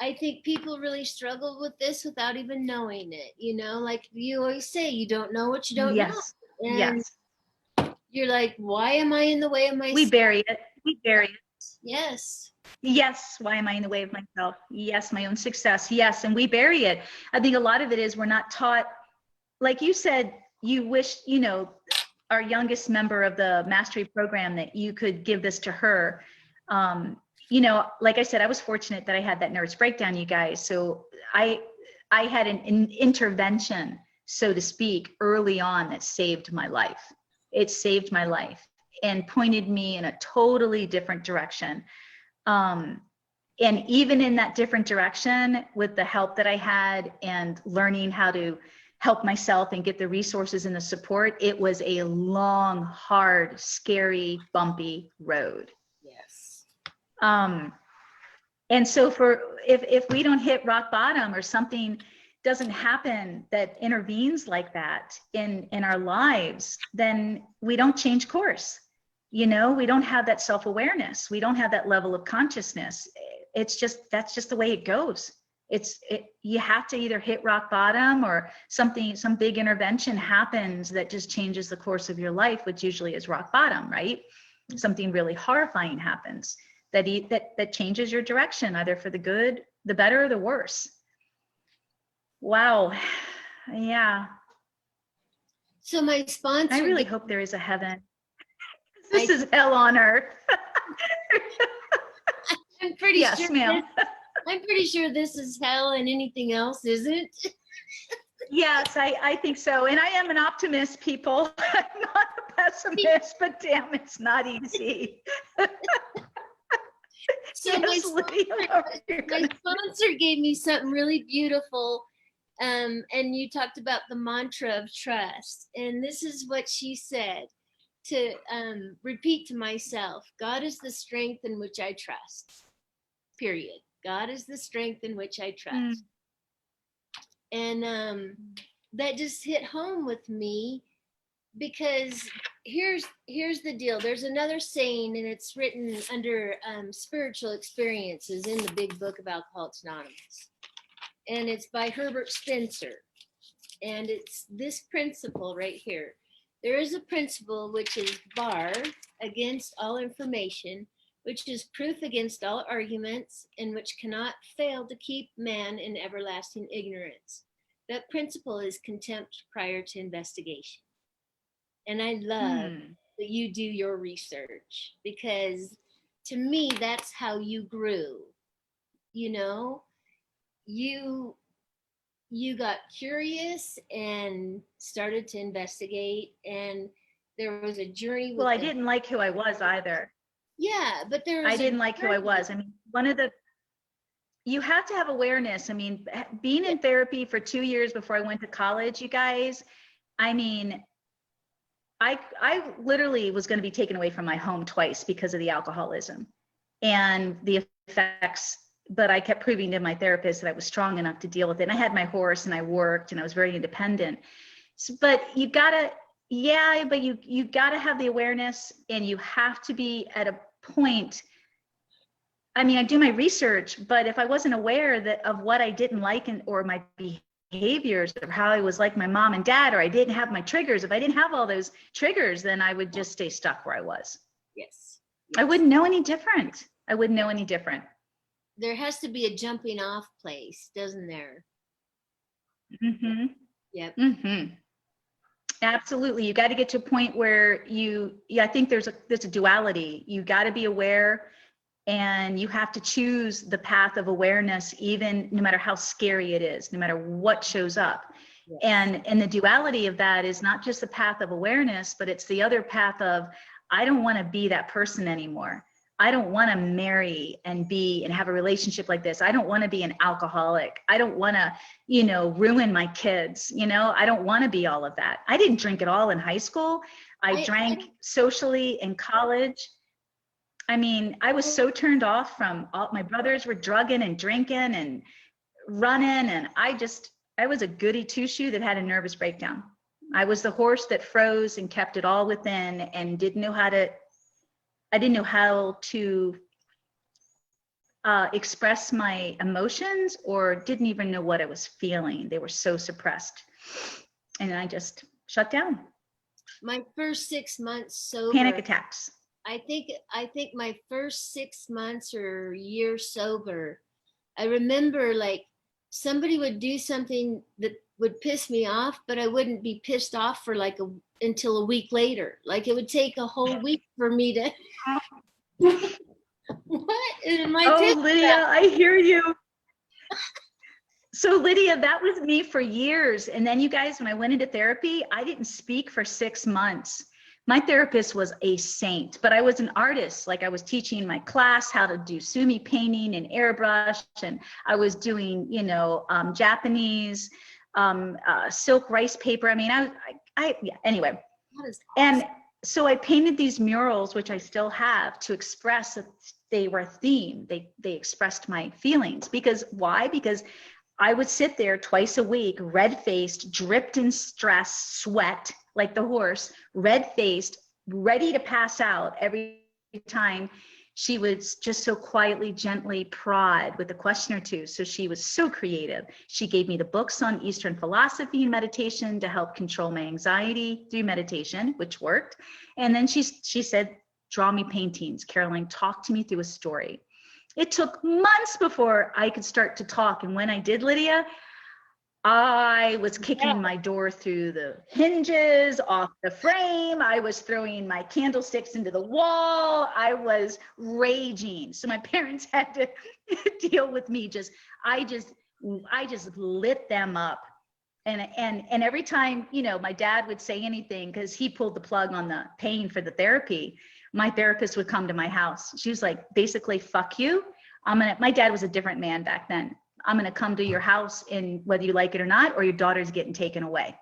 I think people really struggle with this without even knowing it. Like you always say, you don't know what you don't know. And yes. You're like, why am I in the way of myself? We bury it. Yes. Yes. Why am I in the way of myself? Yes. My own success. Yes. And we bury it. I think a lot of it is we're not taught, like you said, you wish, our youngest member of the mastery program, that you could give this to her. Like I said, I was fortunate that I had that nervous breakdown, you guys. So I had an intervention, so to speak, early on that saved my life. It saved my life and pointed me in a totally different direction. And even in that different direction, with the help that I had and learning how to help myself and get the resources and the support, it was a long, hard, scary, bumpy road. Yes. And so if we don't hit rock bottom, or something doesn't happen that intervenes like that in our lives, then we don't change course. We don't have that self-awareness. We don't have that level of consciousness. That's just the way it goes. You have to either hit rock bottom, or some big intervention happens that just changes the course of your life, which usually is rock bottom, right? Something really horrifying happens that changes your direction, either for the good, the better, or the worse. Wow. Yeah. So my sponsor, I really hope there is a heaven. This is hell on earth. I'm pretty yes, sure. Ma'am. I'm pretty sure this is hell, and anything else isn't. Yes, I think so. And I am an optimist, people. I'm not a pessimist, but damn, it's not easy. So yes, my sponsor gave me something really beautiful. And you talked about the mantra of trust. And this is what she said, to repeat to myself: God is the strength in which I trust. Period. God is the strength in which I trust. And that just hit home with me, because here's the deal. There's another saying, and it's written under spiritual experiences in the big book of Alcoholics Anonymous. And it's by Herbert Spencer. And it's this principle right here. There is a principle which is bar against all information, which is proof against all arguments, and which cannot fail to keep man in everlasting ignorance. That principle is contempt prior to investigation. And I love that you do your research, because to me, that's how you grew. You got curious and started to investigate, and there was a journey. Well, I didn't like who I was either. Yeah, but I didn't like who I was. I mean, you have to have awareness. I mean, being in therapy for 2 years before I went to college, you guys, I mean, I literally was going to be taken away from my home twice because of the alcoholism and the effects. But I kept proving to my therapist that I was strong enough to deal with it. And I had my horse, and I worked, and I was very independent. But you gotta have the awareness, and you have to be at a point. I mean, I do my research, but if I wasn't aware of what I didn't like, or my behaviors, or how I was like my mom and dad, or I didn't have my triggers, if I didn't have all those triggers, then I would just stay stuck where I was. Yes. I wouldn't know any different. There has to be a jumping off place, doesn't there? Mm-hmm. Yep. Mm-hmm. Absolutely. You got to get to a point where I think there's a duality. You got to be aware, and you have to choose the path of awareness, even no matter how scary it is, no matter what shows up. And the duality of that is not just the path of awareness, but it's the other path of, I don't want to be that person anymore. I don't want to marry and have a relationship like this. I don't want to be an alcoholic. I don't want to, ruin my kids. I don't want to be all of that. I didn't drink at all in high school. I drank socially in college. I mean, I was so turned off from my brothers were drugging and drinking and running. And I was a goody two-shoe that had a nervous breakdown. I was the horse that froze and kept it all within and didn't know how to express my emotions, or didn't even know what I was feeling. They were so suppressed. And I just shut down. My first 6 months sober. Panic attacks. I think my first 6 months or year sober, I remember like somebody would do something that would piss me off, but I wouldn't be pissed off for until a week later. Like it would take a whole week for me to. What am I Oh, Lydia, I hear you. So Lydia, that was me for years. And then you guys, when I went into therapy, I didn't speak for 6 months. My therapist was a saint, but I was an artist. Like I was teaching my class how to do sumi painting and airbrush. And I was doing, Japanese silk rice paper. I mean, anyway. That is awesome. And so I painted these murals, which I still have, to express that they were a theme. They expressed my feelings. Because why? Because I would sit there twice a week, red-faced, dripped in stress, sweat, like the horse, red-faced, ready to pass out every time she would just so quietly, gently prod with a question or two. So she was so creative. She gave me the books on Eastern philosophy and meditation to help control my anxiety through meditation, which worked. And then she said, draw me paintings. Caroline, talk to me through a story. It took months before I could start to talk. And when I did, Lydia, I was kicking my door through the hinges, off the frame. I was throwing my candlesticks into the wall. I was raging. So my parents had to deal with me. I just lit them up. And every time, my dad would say anything, because he pulled the plug on the paying for the therapy, my therapist would come to my house. She was like, basically, fuck you. My dad was a different man back then. I'm going to come to your house, and whether you like it or not, or your daughter's getting taken away.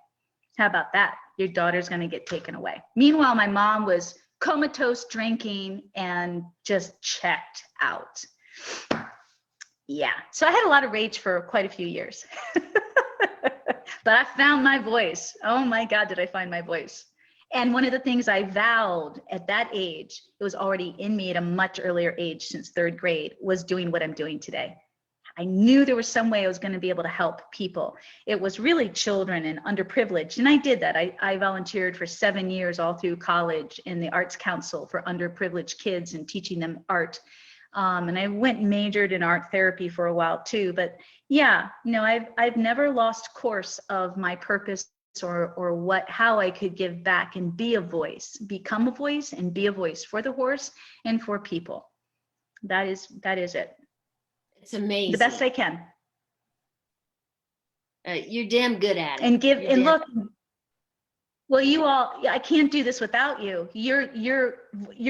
How about that? Your daughter's going to get taken away. Meanwhile, my mom was comatose drinking and just checked out. Yeah. So I had a lot of rage for quite a few years, but I found my voice. Oh my God, did I find my voice? And one of the things I vowed at that age, it was already in me at a much earlier age, since 3rd grade, was doing what I'm doing today. I knew there was some way I was going to be able to help people. It was really children and underprivileged. And I did that. I volunteered for 7 years all through college in the Arts Council for underprivileged kids and teaching them art. And I went and majored in art therapy for a while too. But yeah, I've never lost course of my purpose or how I could give back and be a voice, become a voice and be a voice for the horse and for people. That is it. It's amazing. The best I can. You're damn good at it. And look, well, you all, I can't do this without you. You're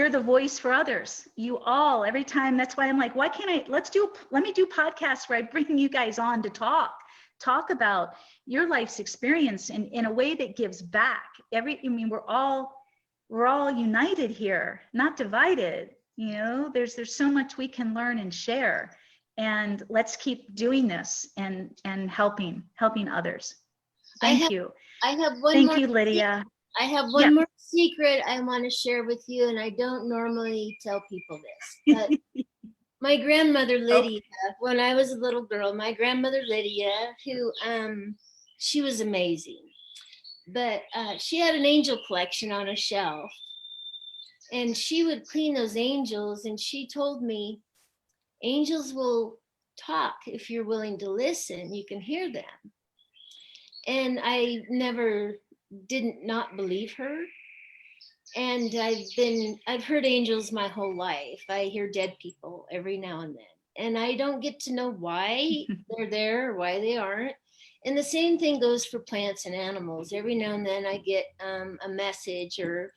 the voice for others. You all, every time. That's why I'm like, why can't let me do podcasts where I bring you guys on to talk about your life's experience in a way that gives back. We're all united here, not divided. There's so much we can learn and share. And let's keep doing this and helping others. Thank you. I have one Thank more you, Lydia. I have one more secret I want to share with you, and I don't normally tell people this, but my grandmother Lydia, when I was a little girl, my grandmother Lydia, who she was amazing, but she had an angel collection on a shelf, and she would clean those angels, and she told me, angels will talk if you're willing to listen. You can hear them. And I didn't not believe her. And I've heard angels my whole life. I hear dead people every now and then. And I don't get to know why they're there or why they aren't. And the same thing goes for plants and animals. Every now and then I get a message, or,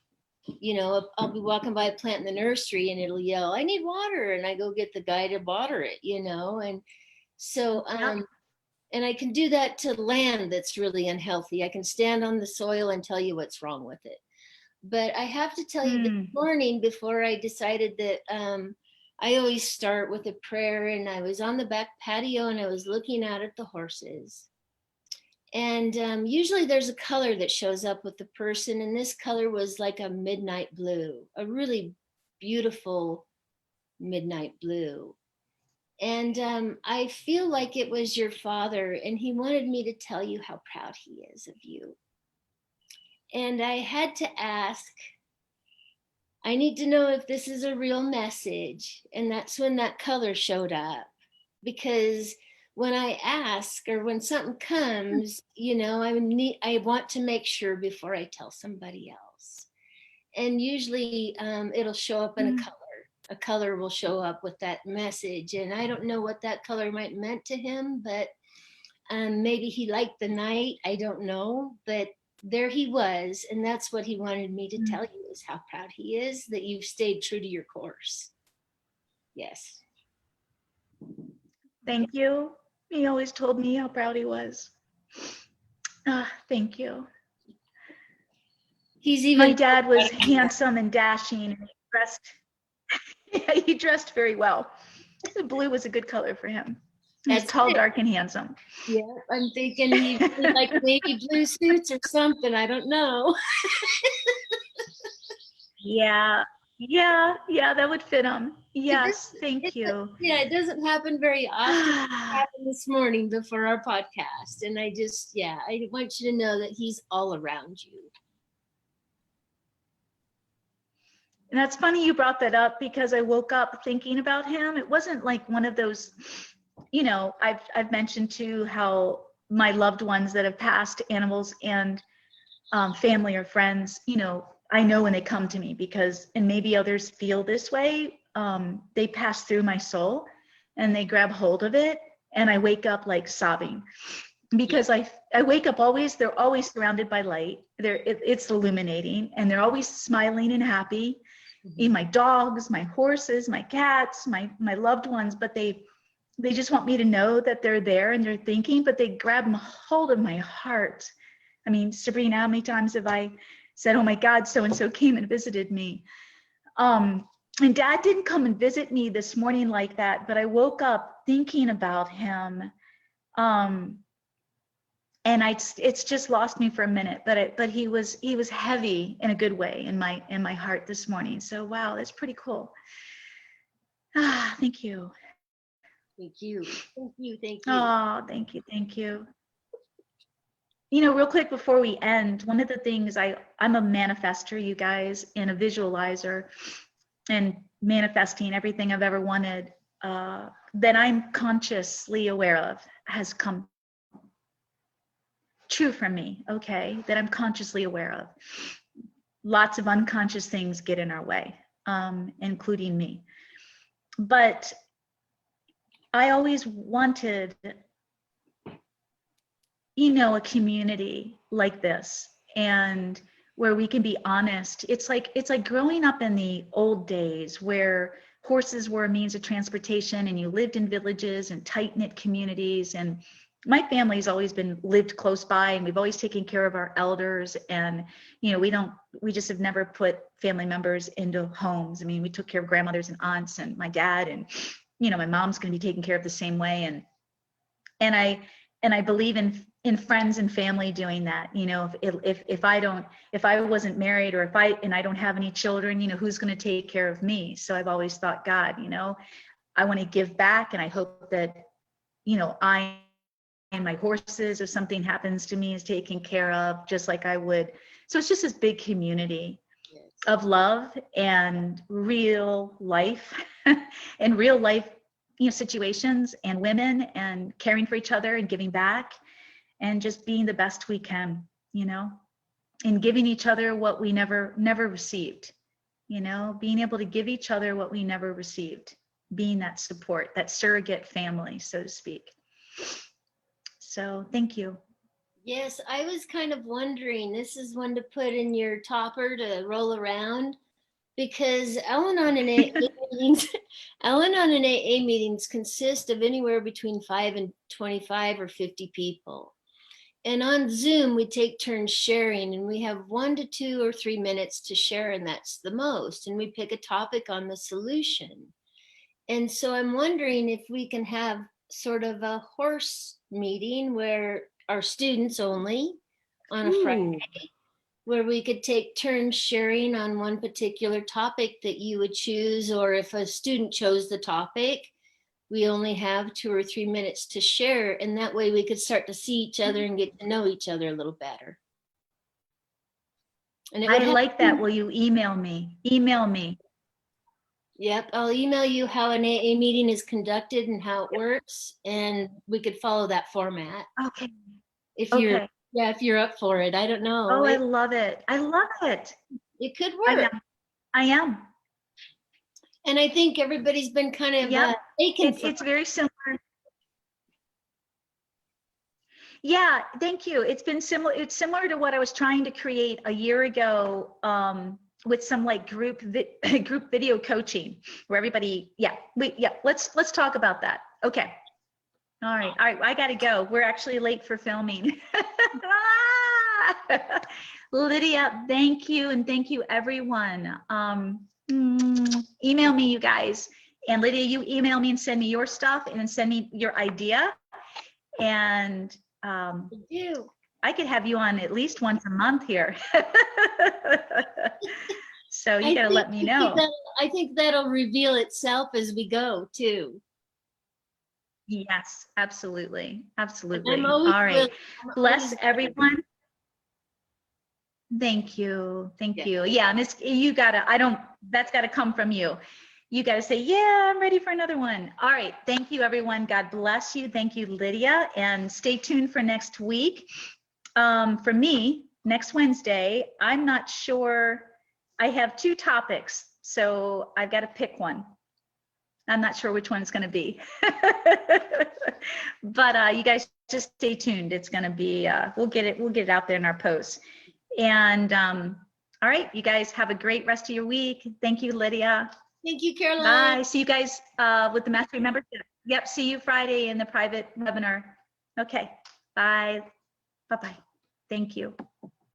you know, I'll be walking by a plant in the nursery and it'll yell, I need water. And I go get the guy to water it, you know. And so, and I can do that to land that's really unhealthy. I can stand on the soil and tell you what's wrong with it. But I have to tell you, this morning, before I decided that I always start with a prayer, and I was on the back patio and I was looking out at the horses. And usually there's a color that shows up with the person, and this color was like a midnight blue, a really beautiful midnight blue. And I feel like it was your father, and he wanted me to tell you how proud he is of you. And I had to ask, I need to know if this is a real message. And that's when that color showed up. Because when I ask, or when something comes, you know, I want to make sure before I tell somebody else. And usually it'll show up in a color. A color will show up with that message. And I don't know what that color might meant to him, but maybe he liked the night. I don't know. But there he was. And that's what he wanted me to tell you, is how proud he is that you've stayed true to your course. Yes. Thank you. He always told me how proud he was. Thank you. He's even My dad was handsome and dashing, and he dressed very well. The blue was a good color for him. He was tall, dark, and handsome. Yeah, I'm thinking he like navy blue suits or something. I don't know. Yeah, that would fit him. Yes, thank you. Yeah, it doesn't happen very often. It happened this morning before our podcast. And I want you to know that he's all around you. And that's funny you brought that up, because I woke up thinking about him. It wasn't like one of those, you know, I've mentioned too how my loved ones that have passed, animals and family or friends, you know, I know when they come to me, because, and maybe others feel this way, they pass through my soul and they grab hold of it, and I wake up like sobbing, because I wake up always, they're always surrounded by light. It's illuminating, and they're always smiling and happy. My dogs, my horses, my cats, my loved ones, but they just want me to know that they're there and they're thinking, but they grab hold of my heart. I mean, Sabrina, how many times have I said, oh my God, so-and-so came and visited me. And Dad didn't come and visit me this morning like that, but I woke up thinking about him. And it's just lost me for a minute, but he was heavy in a good way in my heart this morning. So wow, that's pretty cool. Thank you. Thank you. Thank you. Thank you. Oh, thank you. You know, real quick before we end, one of the things I'm a manifester, you guys, and a visualizer, and manifesting everything I've ever wanted that I'm consciously aware of has come true for me, okay, that I'm consciously aware of. Lots of unconscious things get in our way, including me. But I always wanted, you know, a community like this, and where we can be honest. It's like growing up in the old days where horses were a means of transportation, and you lived in villages and tight-knit communities. And my family's always lived close by, and we've always taken care of our elders. And, you know, we just have never put family members into homes. I mean, we took care of grandmothers and aunts and my dad, and, you know, my mom's going to be taken care of the same way. And I believe in friends and family doing that. You know, if I wasn't married, or I don't have any children, you know, who's going to take care of me? So I've always thought, God, you know, I want to give back, and I hope that, you know, I and my horses, if something happens to me, is taken care of just like I would. So it's just this big community of love and real life and real life, you know, situations and women, and caring for each other and giving back, and just being the best we can, you know, and giving each other what we never received, you know, being able to give each other what we never received, being that support, that surrogate family, so to speak. So thank you. Yes, I was kind of wondering, this is one to put in your topper to roll around, because Al-Anon and AA meetings, Al-Anon and AA meetings consist of anywhere between 5 and 25 or 50 people. And on Zoom, we take turns sharing, and we have 1 to 2 or 3 minutes to share, and that's the most. And we pick a topic on the solution. And so I'm wondering if we can have sort of a horse meeting where our students only on a Friday, where we could take turns sharing on one particular topic that you would choose, or if a student chose the topic, we only have 2 or 3 minutes to share, and that way we could start to see each other and get to know each other a little better. And I like that. Will you email me? Email me. Yep, I'll email you how an AA meeting is conducted and how it works, and we could follow that format. Okay. If you're, yeah, if you're up for it. I don't know. Oh, I love it. I love it. It could work. I am. And I think everybody's been kind of taken. It's very similar. Yeah, thank you. It's been similar. It's similar to what I was trying to create a year ago with some like group video coaching where everybody, let's talk about that. Okay. All right. I got to go. We're actually late for filming. Lydia, thank you. And thank you everyone. Email me, you guys. And Lydia, you email me and send me your stuff and then send me your idea. And I could have you on at least once a month here. So you got to let me know. I think that'll reveal itself as we go too. Yes, absolutely. Absolutely. I'm All right. willing. Bless everyone. Thank you. Thank you. Yeah. And you gotta, that's gotta come from you. You gotta say, yeah, I'm ready for another one. All right. Thank you, everyone. God bless you. Thank you, Lydia. And stay tuned for next week. For me, next Wednesday, I'm not sure. I have 2 topics, so I've got to pick one. I'm not sure which one it's going to be. But you guys just stay tuned. It's going to be, we'll get it out there in our posts. And all right, you guys have a great rest of your week. Thank you, Lydia. Thank you, Caroline. Bye. See you guys with the Mastery membership. Yep. See you Friday in the private webinar. Okay. Bye. Bye-bye. Thank you.